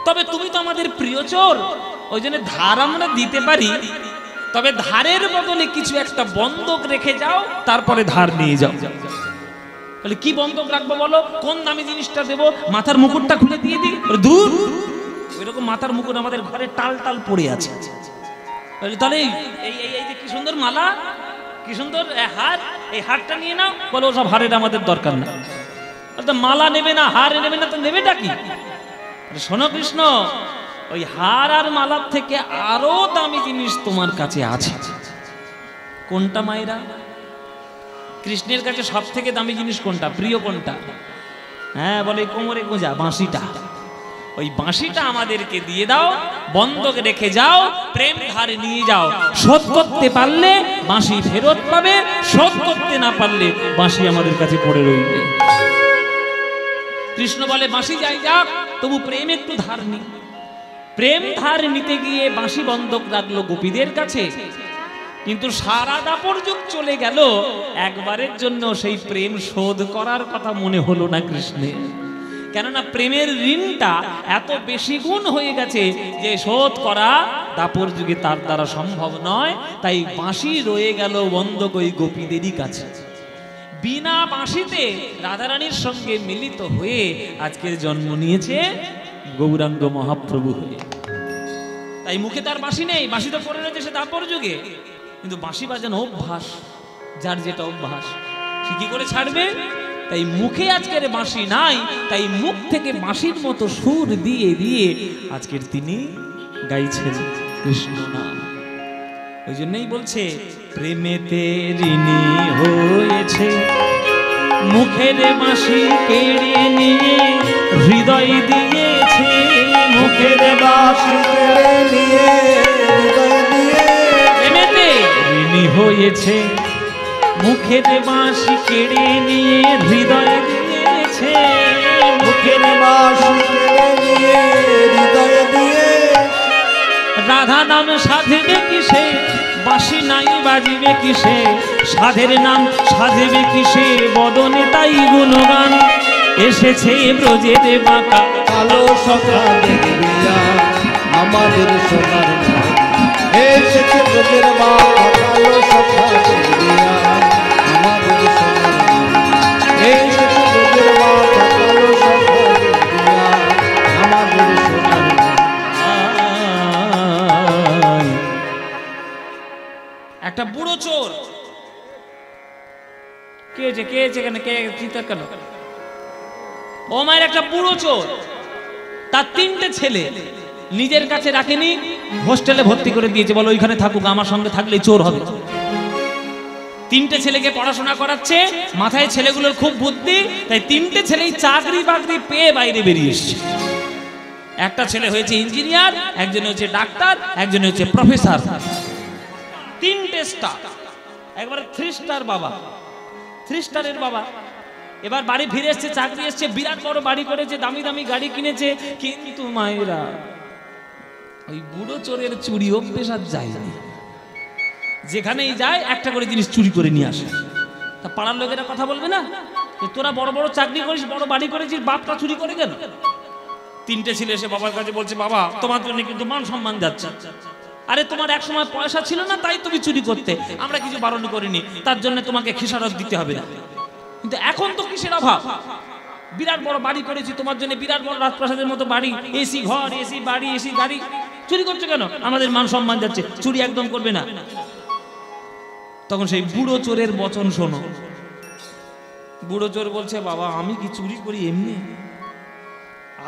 তবে তুমি তো আমাদের প্রিয় চোর, ওই জন্য ধার আমরা দিতে পারি, তবে ধারের বদলে কিছু একটা বন্ধক রেখে যাও, তারপরে ধার নিয়ে যাও। বলে কি বন্ধক রাখবো বলো? কোন দামি জিনিসটা দেবো? মাথার মুকুটটা খুলে দিয়ে দিই? দূর, ওইরকম মাথার মুকুট আমাদের ঘরে টাল টাল পড়ে আছে। তাহলে এই যে কি সুন্দর মালা, কি সুন্দর হার, এই হারটা নিয়ে নাও। বলো ওসব হারের আমাদের দরকার না। মালা নেবে না, হার নেবে না, তো নেবেটা কি? শোনো কৃষ্ণ, ওই হার আর মালার থেকে আরো দামি জিনিস তোমার কাছে আছে। কোনটা মায়েরা? কৃষ্ণের কাছে সব থেকে দামি জিনিস কোনটা, প্রিয় কোনটা? হ্যাঁ, বলে কোমরে গোঁজা বাঁশিটা। ওই বাঁশিটা আমাদেরকে দিয়ে দাও, বন্ধক রেখে যাও, প্রেম ধারে নিয়ে যাও। শোধ করতে পারলে বাঁশি ফেরত পাবে, শোধ করতে না পারলে বাঁশি আমাদের কাছে পড়ে রইবে। কৃষ্ণ বলে, বাঁশি যাই যাক, তবু প্রেম একটু ধার নি। প্রেম ধার নিতে গিয়ে বাঁশি বন্ধক রাখলো গোপীদের কাছে, কিন্তু সারা দাপর যুগ চলে গেল, একবারের জন্য সেই প্রেম শোধ করার কথা মনে হলো না কৃষ্ণের। কেননা প্রেমের ঋণটা এত বেশি গুণ হয়ে গেছে যে শোধ করা দাপর যুগে তার দ্বারা সম্ভব নয়। তাই বাঁশি রয়ে গেল বন্ধক ওই গোপীদেরই কাছে। বিনা বাঁশিতে রাধারানীর সঙ্গে মিলিত হয়ে আজকের জন্ম নিয়েছে গৌরাঙ্গ মহাপ্রভু হয়ে। তাই মুখে তার বাঁশি নেই, বাঁশি তো পড়ে রয়েছে সে দাপর যুগে, কিন্তু বাঁশি বাজানো অভ্যাস, যার যেটা অভ্যাস সে কি করে ছাড়বে? তাই মুখে আজকের বাঁশি নাই, তাই মুখ থেকে বাঁশির মতো সুর দিয়ে দিয়ে আজকের তিনি গাইছেন কৃষ্ণ নাম। ওই জন্যই বলছে, প্রেমেতে ঋণী হয়েছে, মুখের বাঁশি কেড়ে নিয়ে হৃদয় দিয়েছে। মুখের বাঁশি কেড়ে নিয়ে হৃদয় দিয়ে, প্রেমেতে ঋণী হয়েছে, মুখের বাঁশি কেড়ে নিয়ে হৃদয় দিয়েছে। মুখের বাঁশি কেড়ে নিয়ে হৃদয় দিয়ে, রাধা নাম সাধবে কিসে, বাঁশি নাই বাজিবে কিসে, সাধের নাম সাধবে কিসে, বদনে তাই গুণগান। এসেছে ব্রজের বাঁকা কালো সখা দেখিয়া আমাদের সোনার নাম, এসেছে ব্রজের বাঁকা কালো সখা দেখিয়া আমাদের সোনার নাম, এসেছে ব্রজের বাঁকা কালো সখা দেখিয়া আমাদের সোনার নাম। একটা বুড়ো চোর, কে হয়েছে কে হয়েছে কেন, কে চিৎকার কেন? ও মায়ের একটা বুড়ো চোর, তার 3টে ছেলে নিজের কাছে রাখেনি, হোস্টেলে ভর্তি করে দিয়েছে। বলো ওইখানে থাকুক, আমার সঙ্গে থাকলেই চোর হবে। 3টে ছেলেকে পড়াশোনা করাচ্ছে, মাথায় ছেলেগুলোর খুব বুদ্ধি, তাই 3টে ছেলেই চাকরি বাকরি পেয়ে বাইরে বেরিয়ে এসছে। একটা ছেলে হয়েছে ইঞ্জিনিয়ার, একজন হচ্ছে ডাক্তার, একজন হচ্ছে প্রফেসর। 3টে স্টার, একবারে 3 স্টার বাবা, 3 স্টারের বাবা। এবার বাড়ি ফিরে এসছে, চাকরি এসছে, বিরাট বড় বাড়ি করেছে, দামি দামি গাড়ি কিনেছে। কিন্তু মায়েরা ওই বুড়ো চোরের চুরি অভ্যেস আর যায়নি। যেখানেই যায় একটা করে জিনিস চুরি করে নিয়ে আসে। তা পাড়ার লোকেরা কথা বলবে না যে তোরা বড় বড় চাকরি করিস, বড় বাড়ি করেছিস, বাপটা চুরি করে কেন? 3টে ছেলে এসে বাবার কাছে বলছে, বাবা তোমার জন্য কিন্তু মান সম্মান যাচ্ছে। আরে তোমার এক সময় পয়সা ছিল না, তাই তুমি চুরি করতে, আমরা কিছু বারণ করিনি, তার জন্য তোমাকে খেসারত দিতে হবে না। কিন্তু এখন তো কিসের অভাব? বিরাট বড় বাড়ি করেছি তোমার জন্য, বিরাট বড় রাজপ্রাসাদের মতো বাড়ি, এসি ঘর, এসি বাড়ি, এসি গাড়ি, চুরি করছো কেন? আমাদের মান সম্মান যাচ্ছে, চুরি একদম করবে না। তখন সেই বুড়ো চোরের বচন শোনো। বুড়ো চোর বলছে, বাবা আমি কি চুরি করি এমনি?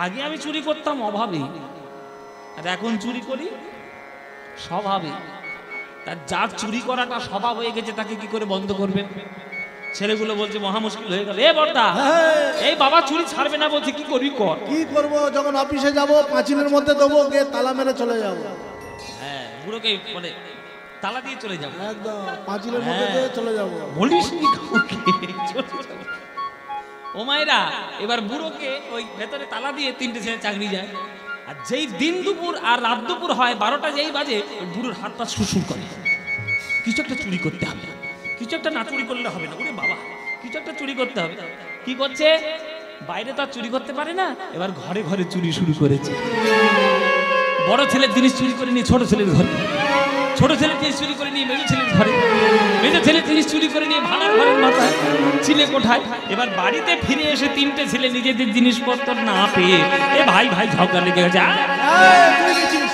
আগে আমি চুরি করতাম অভাবে, আর এখন চুরি করি স্বভাবে। তার যার চুরি করাটা স্বভাব হয়ে গেছে তাকে কি করে বন্ধ করবেন? ছেলেগুলো বলছে মহা মুশকিল হয়ে গেল। এ বড়দা, এই বাবা চুরি ছাড়বে না বলছে, কি করবি কর। কি করব? যখন অফিসে যাব পাঁচিলের মধ্যে দেবো, গিয়ে তালা মেরে চলে যাব। হ্যাঁ, বুড়োকে মানে তালা দিয়ে চলে যাবো, একদম পাঁচিলের মধ্যে দিয়ে চলে যাব। বলিস নি কাউকে। ও মায়েরা, এবার বুড়োকে ওই ভেতরে তালা দিয়ে 3টে ছেলে চাকরি যায়। আর যেই দিন দুপুর আর রাত দুপুর হয়, 12টা যেই বাজে, ওই বুড়োর হাত পা সুরসুর করে। কিছু একটা চুরি করতে হবে, কিছু একটা না চুরি করলে হবে না। ওরে বাবা, কিছু একটা চুরি করতে হবে। কি করছে? বাইরে তো আর চুরি করতে পারে না, এবার ঘরে ঘরে চুরি শুরু করেছে। বড় ছেলের জিনিস চুরি করে নিয়ে ছোট ছেলের ঘরে, ছোট ছেলের জিনিস চুরি করে নিয়ে মেজো ছেলের ঘরে, মেজো ছেলের জিনিস চুরি করে নিয়ে ভাড়ার ঘরের মাথায়, ছিলে কোঠায়। এবার বাড়িতে ফিরে এসে 3টে ছেলে নিজেদের জিনিসপত্র না পেয়ে এ ভাই ভাই ঝগড়া লেগে গেছে। তুই নিছিস,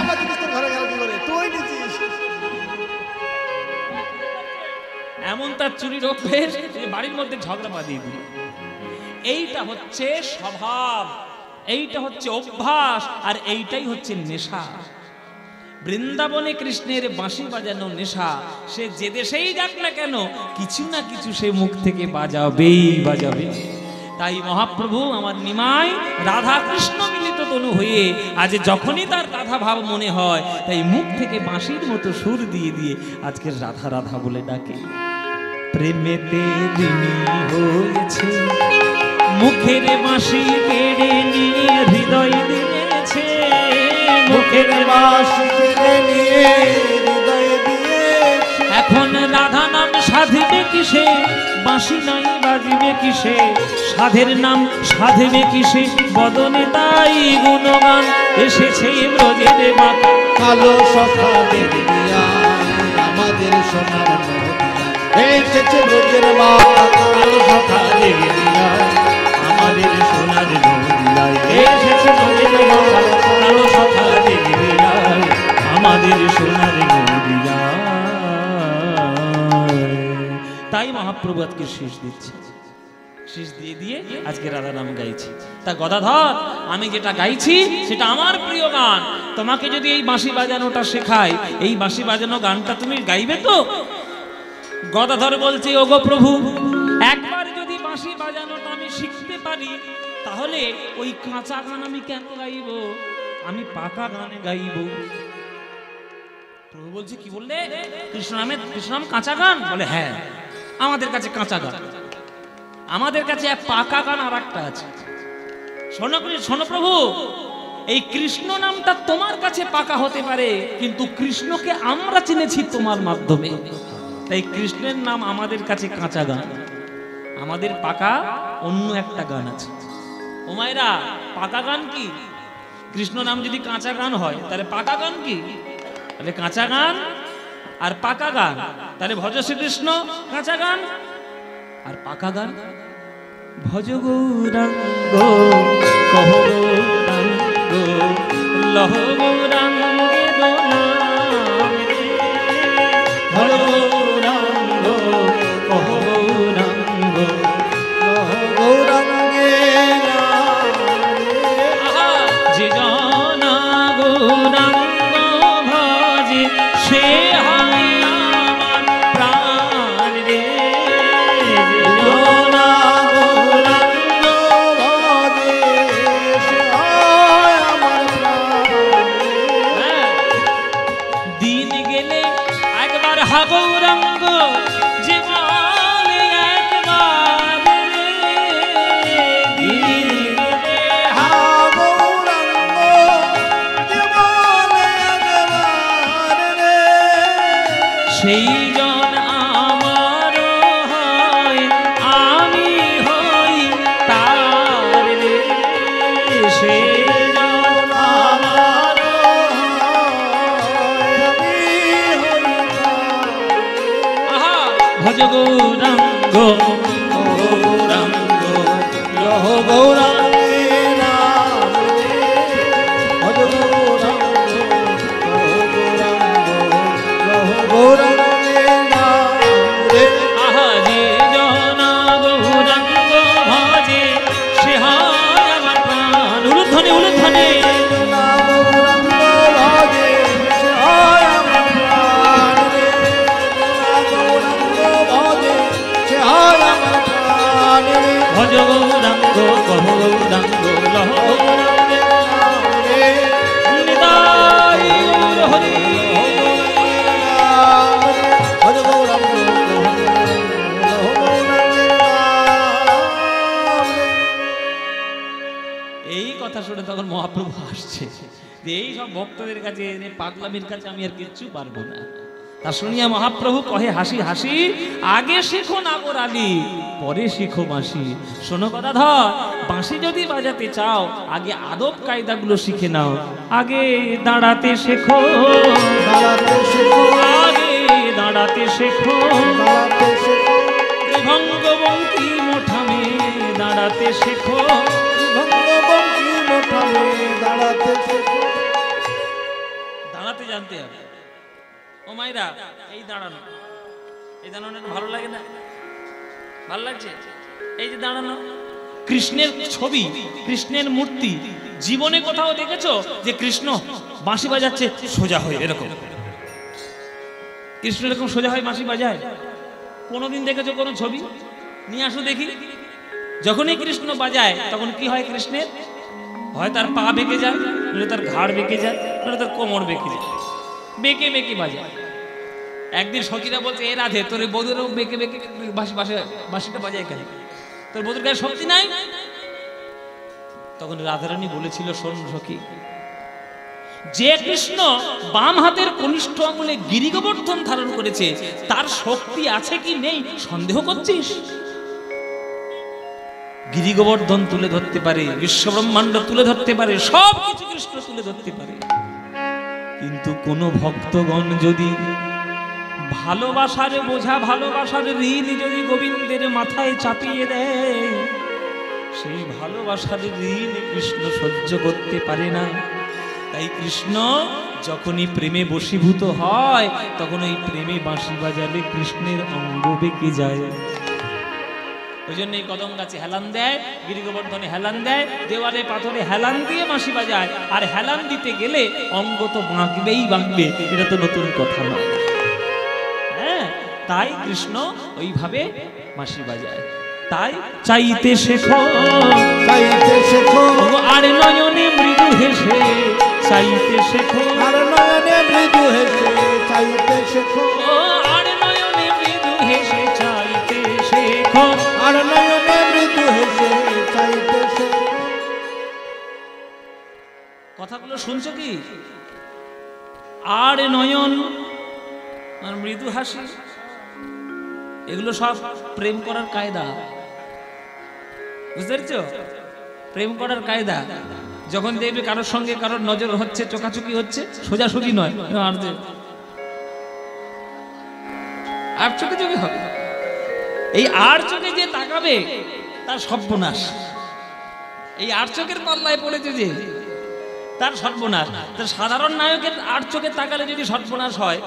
আমার জিনিস তোর ঘরে গেল কি করে? তুই নিছিস। এমন তার চুরির অভ্যেস, বাড়ির মধ্যে ঝগড়া বাঁধিয়ে দিল। এইটা হচ্ছে স্বভাব, এইটা হচ্ছে অভ্যাস, আর এইটাই হচ্ছে নেশা। বৃন্দাবনে কৃষ্ণের বাঁশি বাজানো নেশা। সে যে দেশেই যাক না কেন, কিছু না কিছু সে মুখ থেকে বাজাবেই বাজাবে। তাই মহাপ্রভু আমার নিমাই রাধা কৃষ্ণ মিলিত তনু হয়ে আজ যখনই তার রাধা ভাব মনে হয়, তাই মুখ থেকে বাঁশির মতো সুর দিয়ে দিয়ে আজকের রাধা রাধা বলে ডাকে। প্রেমেতে ঋণী হয়েছে, মুখের বাঁশি কেড়ে নিয়ে হৃদয় দিয়েছে, মুখের বাঁশি কেড়ে নিয়ে হৃদয় দিয়েছে। এখন রাধা নাম সাধবে কিসে, বাঁশি নাই বাজিবে কিসে, সাধের নাম সাধবে কিসে, বদনে তাই গুণগান এসেছে ব্রজের মাতা। কালো সখা দেখিয়া আমাদের সোনার নদিয়া, এসেছে ব্রজের মাতা। কালো সখা দেখিয়া আমাদের সোনার নদিয়ায় এসেছে ব্রজের মাতা। কালো সখা দেখিয়া আমাদের সোনার নদিয়ায়। তাই মহাপ্রভু আজকে শীষ দিচ্ছে, শীষ দিয়ে দিয়ে আজকে রাধা নাম গাইছি। তা গদাধর, আমি যেটা গাইছি সেটা আমার প্রিয় গান। তোমাকে যদি এই বাঁশি বাজানোটা শেখাই, এই বাঁশি বাজানো গানটা তুমি গাইবে তো? গদাধর বলছে, ওগো প্রভু, একবার যদি বাঁশি বাজানোটা আমি শিখতে পারি, তাহলে ওই কাঁচা গান আমি কেন গাইব? আমি পাকা গানে গাইব। প্রভু বলছে, কি বললে? কৃষ্ণনাম কাঁচা গান? বলে হ্যাঁ, আমাদের কাছে কাঁচা গান, আমাদের কাছে পাকা গান আর একটা আছে। শোনো প্রভু, এই কৃষ্ণ নামটা তোমার কাছে পাকা হতে পারে, কিন্তু কৃষ্ণকে আমরা চিনেছি তোমার মাধ্যমে। তাই কৃষ্ণের নাম আমাদের কাছে কাঁচা গান, আমাদের পাকা অন্য একটা গান আছে। ও মায়েরা, পাকা গান কি? কৃষ্ণ নাম যদি কাঁচা গান হয়, তাহলে পাকা গান কি? তাহলে কাঁচা গান আর পাকা গান। তাহলে ভজ শ্রীকৃষ্ণ কাঁচা গান, আর পাকা গান ভজ গৌরাঙ্গ কহ গৌরাঙ্গ লহ গৌরাঙ্গে দোলাম রে। ভজ গৌরাঙ্গ কহ গৌরাঙ্গ লহ গৌরাঙ্গে যে জনা গৌরাঙ্গ ভজে, সে হয় আমার প্রাণ রে। জনা গৌরাঙ্গ ভজে, সে হয় ভজ গৌরাঙ্গ কহ গৌরাঙ্গ লহ গৌরাঙ্গের নাম রে নিতাই গৌর হরি ভজ গৌরাঙ্গ কহ গৌরাঙ্গের নাম রে। এই কথা শুনে তখন মহাপ্রভু আসছে যে এই সব ভক্তদের কাছে পাগলামির কাছে আমি আর কিচ্ছু পারবো না। তা শুনিয়া মহাপ্রভু কহে হাসি হাসি, আগে শেখো নাগর আলী পরে শিখো বাঁশি। শোনো কথা ধর, বাঁশি যদি বাজাতে চাও আগে আদব কায়দাগুলো শিখে নাও। আগে দাঁড়াতে শেখো, দাঁড়াতে শেখো, আগে দাঁড়াতে শেখো, দাঁড়াতে শেখো, ভঙ্গবঙ্কি মোঠামে দাঁড়াতে শেখো। ভঙ্গবঙ্কি মোঠামে দাঁড়াতে শেখো। দাঁড়াতে জানতে হবে। ও মাইরা, এই দাঁড়ানো, এই দাঁড়ানো ভালো লাগে না? ভালো লাগছে? এই যে দাঁড়ানো, কৃষ্ণের ছবি, কৃষ্ণের মূর্তি, জীবনে কোথাও দেখেছো যে কৃষ্ণ বাঁশি বাজাচ্ছে সোজা হয়ে? এরকম কৃষ্ণ এরকম সোজা হয়ে বাঁশি বাজায় কোনোদিন দেখেছো কোনো ছবি? নিয়ে আসো দেখি। যখনই কৃষ্ণ বাজায় তখন কি হয় কৃষ্ণের? হয় তার পা বেঁকে যায়, নইলে তার ঘাড় বেঁকে যায়, নইলে তার কোমর বেঁকে যায়, বেঁকে বেঁকে বাজায়। একদিন সখীরা বলছে, এ রাধে তোর বধুরও বেঁকে বেঁকে বাঁশিটা বাজায় কেন? তোর বধুর গায়ে শক্তি নাই? তখন রাধারানী বলেছিল, শোন সখী, যে কৃষ্ণ বাম হাতের কনিষ্ঠ আঙুলে গিরিগোবর্ধন ধারণ করেছে তার শক্তি আছে কি নেই সন্দেহ করছিস? গিরিগোবর্ধন তুলে ধরতে পারে, বিশ্বব্রহ্মাণ্ড তুলে ধরতে পারে, সব কিছু কৃষ্ণ তুলে ধরতে পারে। কিন্তু কোন ভক্তগণ যদি ভালোবাসার বোঝা, ভালোবাসার ঋণ যদি গোবিন্দের মাথায় চাপিয়ে দেয়, সেই ভালোবাসার ঋণ কৃষ্ণ সহ্য করতে পারে না। তাই কৃষ্ণ যখনই প্রেমে বশীভূত হয় তখন ওই প্রেমে বাঁশি বাজালে কৃষ্ণের অঙ্গ বেঁকে যায়। ওই জন্য এই কদম গাছে হেলান দেয়, গিরিগোবর্ধনে হেলান দেয়, দেওয়ালে পাথরে হেলান দিয়ে বাঁশি বাজায়। আর হেলান দিতে গেলে অঙ্গ তো বাঁকবেই বাঁকবে, এটা তো নতুন কথা নয়। হ্যাঁ, তাই কৃষ্ণ ওইভাবে বাঁশি বাজায়। তাই চাইতে শেখো, চাইতে শেখো, আর নয়নে মৃদু হেসে চাইতে শেখো, আর নয়নে মৃদু হেসে চাইতে শেখো, আর নয়নে মৃদু হেসে চাইতে শেখো, আর নয়নে মৃদু হেসে চাইতে শেখো। কথাগুলো শুনছো কি? আর নয়ন আর মৃদু হাসি, এগুলো সব প্রেম করার কায়দা। বুঝতে পেরেছ? প্রেম করার কায়দা। যখন দেখবে কারোর সঙ্গে কারোর নজর হচ্ছে, চোখাচুকি হচ্ছে, সোজাসুজি নয়, আর চোখে চোখে হবে। এই আর চোখে যে তাকাবে তার সর্বনাশ। এই আর চোখের পাল্লায় পড়েছে যে তার সর্বনাশ। তার সাধারণ নায়কের আর চোখে তাকালে যদি সর্বনাশ হয়,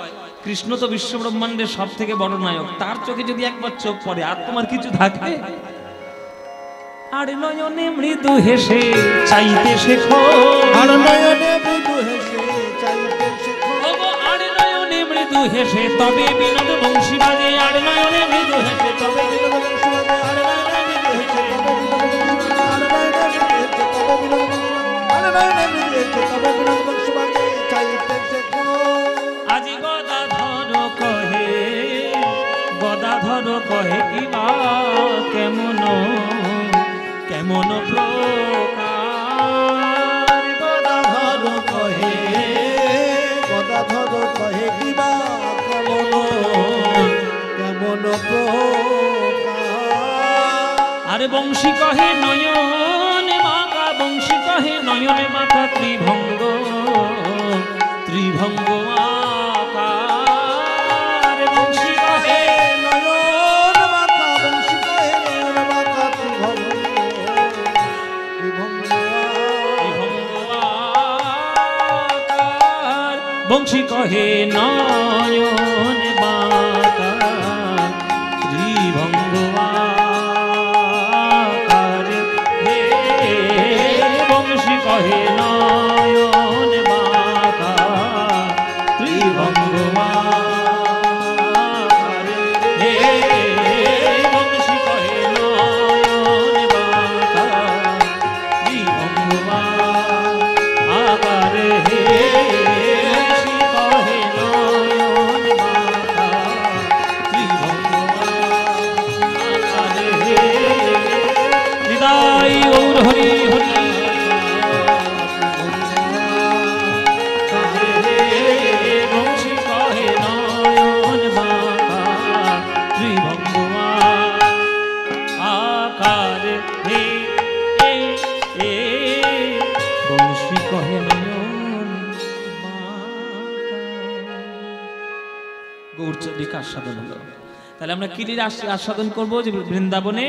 কৃষ্ণ তো বিশ্ব ব্রহ্মাণ্ডের সব থেকে বড় নায়ক, তার চোখে যদি একবার চোখ পড়ে আর তোমার কিছু থাকবে? আর নয়নে মৃদু হেসে চাইতে শেখো, আর নয়নে মৃদু হেসে চাইতে শেখো, আর নয়নে মৃদু হেসে তবে বিনোদ বংশী বাজে। আর নয়নে মৃদু হেসে তবে বিনোদ বংশী বাজে, আর নয়নে মৃদু হেসে তবে বিনোদ বংশী বাজে, আর নয়নে মৃদু হেসে তবে বিনোদ বংশী বাজে, আর নয়নে মৃদু হেসে তবে বিনোদ বংশী বাজে চাইতে শেখো। আজি গদাধর কহে, গদাধর কহে কিবা কেমন কেমন প্রকার। গদাধর কহে, গদাধর কহে কিবা কেমন কেমন প্রকার। আরে বংশী কহে নয়ন মাকা, বংশী কহে নয়ন মাকা ত্রিভঙ্গ, ত্রিভঙ্গ আকার। বংশী কহে নয়ন মাকা, বংশী কহে নয়ন মাকা ত্রিভঙ্গ, ত্রিভঙ্গ আকার। বংশী কহে নয়ন বাঁকা ত্রিভঙ্গ আকার। হে বংশী কহে নয়ন বাঁকা ত্রিভঙ্গ আকার। হে বংশী কহে নয়ন হরি হরি বংশী কহে নয়ন বাঁকা ত্রিভঙ্গুয়া আকার হে এ বংশী কহে নয়ন গৌরচন্দ্রিকা আস্বাদন হলো। তাহলে আমরা কিলির আস্বাদন করবো যে বৃন্দাবনে।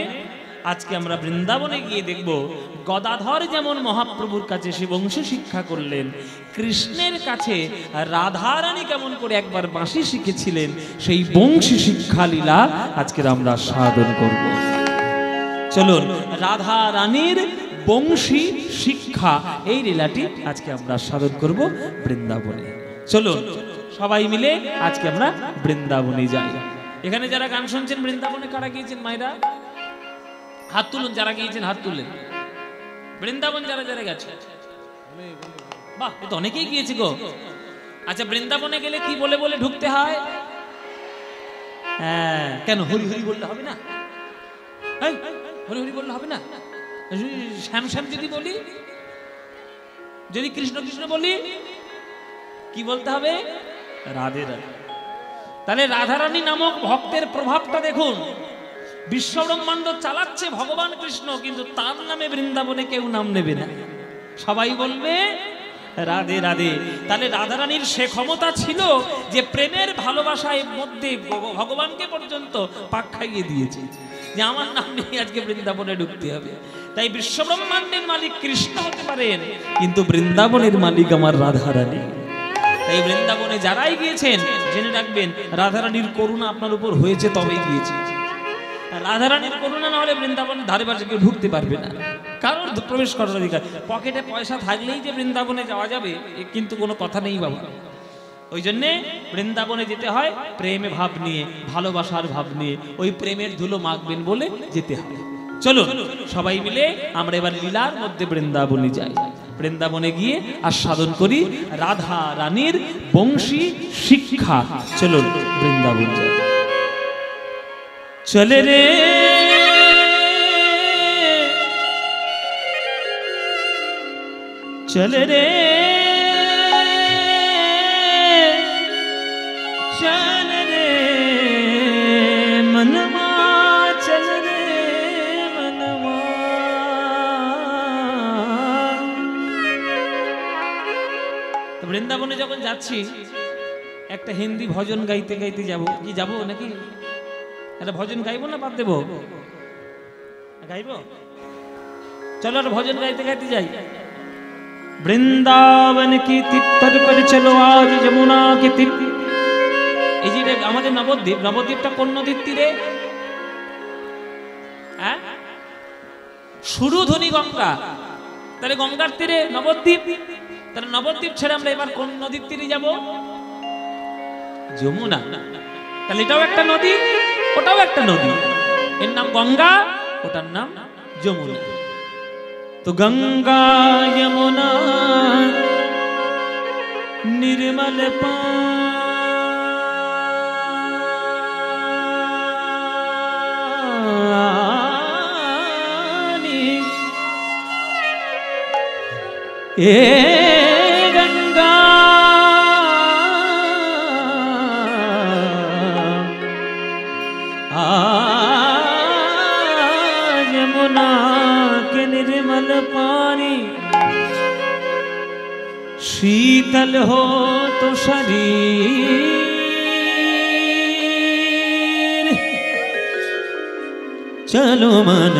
আজকে আমরা বৃন্দাবনে গিয়ে দেখব গদাধর যেমন মহাপ্রভুর কাছে সে বংশী শিক্ষা করলেন, কৃষ্ণের কাছে রাধারানী কেমন করে একবার বাঁশি শিখেছিলেন, সেই বংশী শিক্ষা লীলা আজকের আমরা আস্বাদন করব। চলুন রাধা রানীর বংশী শিক্ষা এই লীলাটি আজকে আমরা আস্বাদন করব বৃন্দাবনে। চলুন সবাই মিলে আজকে আমরা বৃন্দাবনে যাই। এখানে যারা গান শুনছেন বৃন্দাবনে কারা গিয়েছেন মায়েরা? হাত তুলুন, যারা গিয়েছেন হাত তুললেন। বৃন্দাবন যারা যারা গেছে, বাহ, এ তো অনেকেই গিয়েছে গো। আচ্ছা, বৃন্দাবনে গেলে কি বলে বলে ঢুকতে হয়? হ্যাঁ, কেন হরি হরি বললে হবে না? হরি হরি বললে হবে না? শ্যাম শ্যাম যদি বলি, যদি কৃষ্ণ কৃষ্ণ বলি, কি বলতে হবে? রাধে রাধে। তাহলে রাধারানী নামক ভক্তের প্রভাবটা দেখুন। বিশ্ব ব্রহ্মাণ্ড চালাচ্ছে ভগবান কৃষ্ণ, কিন্তু তার নামে বৃন্দাবনে কেউ নাম নেবে না, সবাই বলবে রাধে রাধে। তাহলে রাধারানীর সে ক্ষমতা ছিল যে প্রেমের ভালোবাসায় মধ্যে ভগবানকে পর্যন্ত পাক খাইয়ে দিয়েছে যে আমার নাম নিয়ে আজকে বৃন্দাবনে ঢুকতে হবে। তাই বিশ্ব ব্রহ্মাণ্ডের মালিক কৃষ্ণ হতে পারেন, কিন্তু বৃন্দাবনের মালিক আমার রাধারানী। তাই বৃন্দাবনে যারাই গিয়েছেন জেনে রাখবেন রাধারানীর করুণা আপনার উপর হয়েছে, তবেই গিয়েছে। রাধারানীর করুণা না হলে বৃন্দাবনের ধারে পাশে কেউ ঢুকতে পারবে না, কারোর প্রবেশ করার অধিকার। পকেটে পয়সা থাকলেই যে বৃন্দাবনে যাওয়া যাবে এ কিন্তু কোনো কথা নেই বাবা। ওই জন্যে বৃন্দাবনে যেতে হয় প্রেমে ভাব নিয়ে, ভালোবাসার ভাব নিয়ে, ওই প্রেমের ধুলো মাখবেন বলে যেতে হয়। চলুন সবাই মিলে আমরা এবার লীলার মধ্যে বৃন্দাবনে যাই। বৃন্দাবনে গিয়ে আস্বাদন করি রাধা রানীর বংশী শিক্ষা। চলুন বৃন্দাবন যাই। চলে রে চলে রে চলে রে মনমা, চলে রে মনমা। তো বৃন্দাবনে যখন যাচ্ছি একটা হিন্দি ভজন গাইতে গাইতে যাবো। কি যাবো নাকি? একটা ভজন গাইবো না বাদ দেবো? গাইবো, চলো আর ভজন গাইতে গাইতে যাই। বৃন্দাবন কি তিত্তর पर चलो आज যমুনা কি তীর। এই যে আমাদের নবদ্বীপ, নবদ্বীপটা কোন নদীর তীরে? হ্যাঁ, সুরধনী গঙ্গা। তাহলে গঙ্গার তীরে নবদ্বীপ। তাহলে নবদ্বীপ ছেড়ে আমরা এবার কোন নদীর তীরে যাব? যমুনা। তাহলে এটাও একটা নদী, ওটাও একটা নদী। এর নাম গঙ্গা, ওটার নাম যমুনা। তো গঙ্গা যমুনা নির্মল পানি, এ গঙ্গা যমুনা के निर्मल पानी, शीतल हो तो शरीर। चलो मन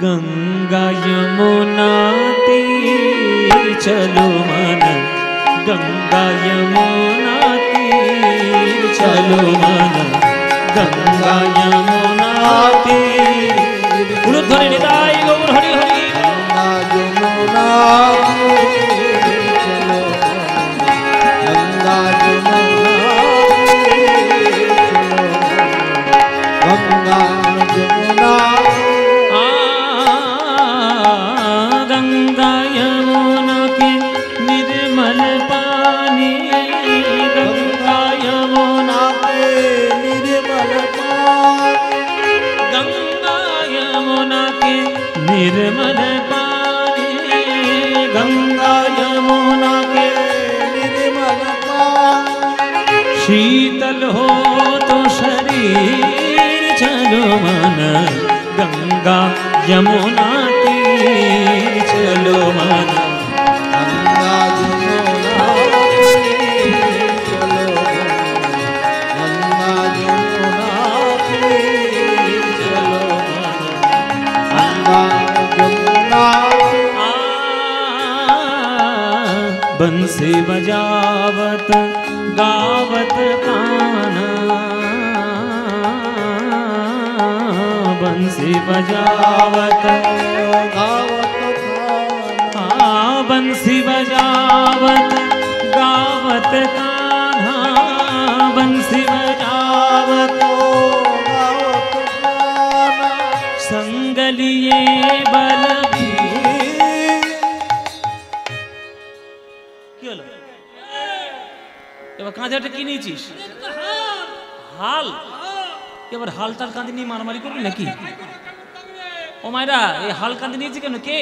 गंगा यमुना तीर, चलो मन गंगा यमुना तीर, चलो मन गंगा यमुना तीर। উলুধ্বনি নিতাই গৌর হরি হরি। গঙ্গা যমুনা চলো, গঙ্গা যমুনা চলো, গঙ্গা যমুনা। গঙ্গা যমুনা কি নির্মল পানি, গঙ্গা যমুনা নির্মল পানি, গঙ্গা যমুনা यमुना के निर्मल पानी, गंगा यमुना के निर्मल पानी, शीतल हो तो शरीर, चलो मन गंगा यमुना तीर, चलो मन गंगा यमुना तीर, चलो गंगा यमुना तीर, चलो गंगा यमुना बंसी बजावत गावत कान्हा, बंसी बजावत गावत कान्हा, बंसी बजावत गावत कान्हा, बंसी बजावत गावत कान्हा, संग लिए बलबीर। কি হলো এবার কাঁধাটা কি নিয়েছিস? হাল। এবার হাল তার কাঁধে নিয়ে মারামারি করবি নাকি? ও মায়েরা এই হাল কাঁধে নিয়েছে কেন? কে?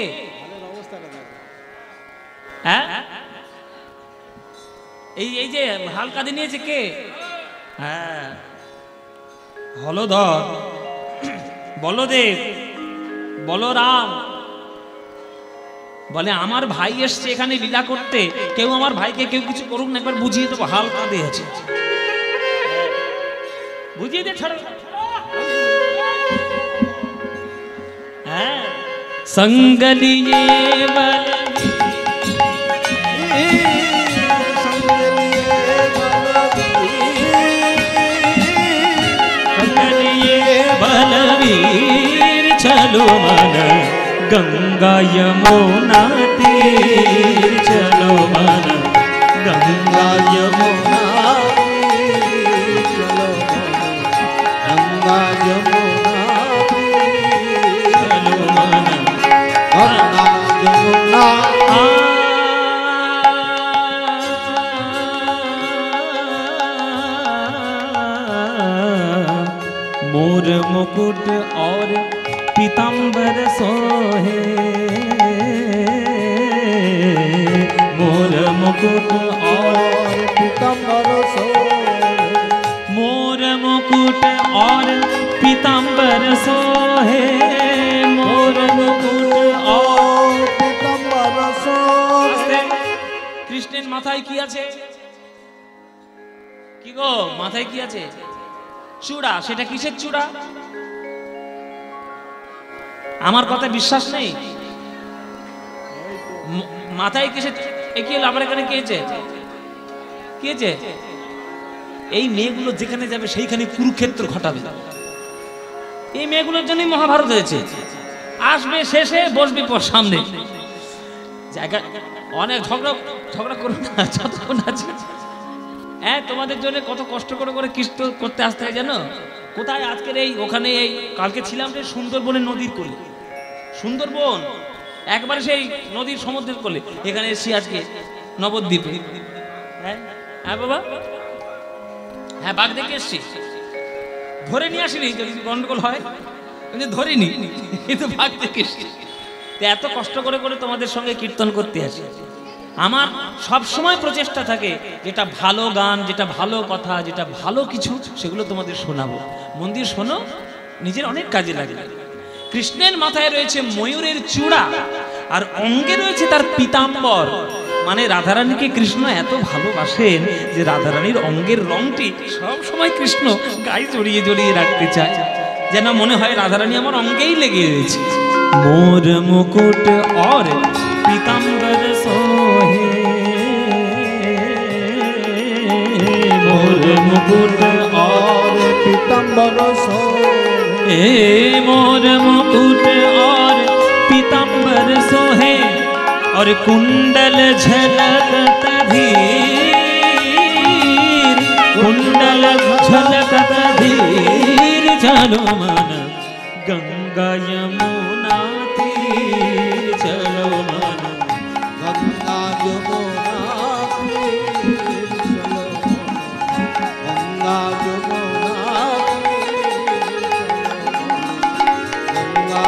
হ্যাঁ এই যে হাল কাঁধে নিয়েছে কে? হ্যাঁ হলধর, বলদেব, বলরাম। বলে আমার ভাই এসছে এখানে লীলা করতে, কেউ আমার ভাইকে কেউ কিছু করুক না, একবার বুঝিয়ে দেবো। হাল কাঁধে আছে, বুঝিয়ে দে। ছাড়ো। হ্যাঁ संग लिए बलवीर, चलो मन गंगा यमुना तीर, चलो मन गंगा यमुना तीर, चलो गंगा यमुना तीर, चलो मन गंगा यमुना मोर मुकुट और पीताम्बर सोहे, मोर मुकुट और पीताम्बर सोहे, मोर मुकुट और पीताम्बर सोहे, मोर मुकुट और पीताम्बर सोहे। কৃষ্ণের মাথায় কি আছে? কি গো মাথায় কি আছে? চূড়া। সেটা কিসের চূড়া? আমার কথা বিশ্বাস নেই? মাথায় কিসের? কি হলো আমার এখানে কি হয়েছে? কি হয়েছে? এই মেয়েগুলো যেখানে যাবে সেইখানে কুরুক্ষেত্র ঘটাবে। এই মেয়েগুলোর জন্যই মহাভারত হয়েছে। আসবে শেষে, বসবে সামনে। জায়গা অনেক ঝগড়া করো না যতক্ষণ আছে। হ্যাঁ তোমাদের জন্য কত কষ্ট করে করে কৃষ্ণ করতে আসতে হয় জানো? কোথায় আজকের এই ওখানে এই কালকে ছিলাম যে সুন্দরবনের নদীর কোলে। সুন্দরবন একবারে সেই নদীর সমুদ্রের কোলে। এখানে এসেছি আজকে নবদ্বীপে। হ্যাঁ হ্যাঁ বাবা, হ্যাঁ বাঘ দেখে এসছি। ধরে নিয়ে আসিনি, যদি গন্ডগোল হয় ধরিনি, কিন্তু বাঘ দেখে এসছি। এত কষ্ট করে করে তোমাদের সঙ্গে কীর্তন করতে আসি। আমার সব সময় প্রচেষ্টা থাকে যেটা ভালো গান, যেটা ভালো কথা, যেটা ভালো কিছু, সেগুলো তোমাদের শোনাবো। মন দিয়ে শোনো, নিজের অনেক কাজে লাগে। কৃষ্ণের মাথায় রয়েছে ময়ূরের চূড়া, আর অঙ্গে রয়েছে তার পীতাম্বর। মানে রাধারানীকে কৃষ্ণ এত ভালোবাসেন যে রাধারানীর অঙ্গের রংটি সব সময় কৃষ্ণ গায়ে জড়িয়ে জড়িয়ে রাখতে চায়, যেন মনে হয় রাধারানী আমার অঙ্গেই লেগে রয়েছে। मोर मुकुट और पीताम्बर सोहे, मोर मुकुट और पीताम्बर सोहे, मोर मुकुट और पीताम्बर सोहे, और कुंडल झलकत धीर, कुंडल झलकत धीर, चलो मन गंगा यमुना तीर, चलो मन गंगा यमुना तीर, चलो गंगा यमुना तीर, चलो गंगा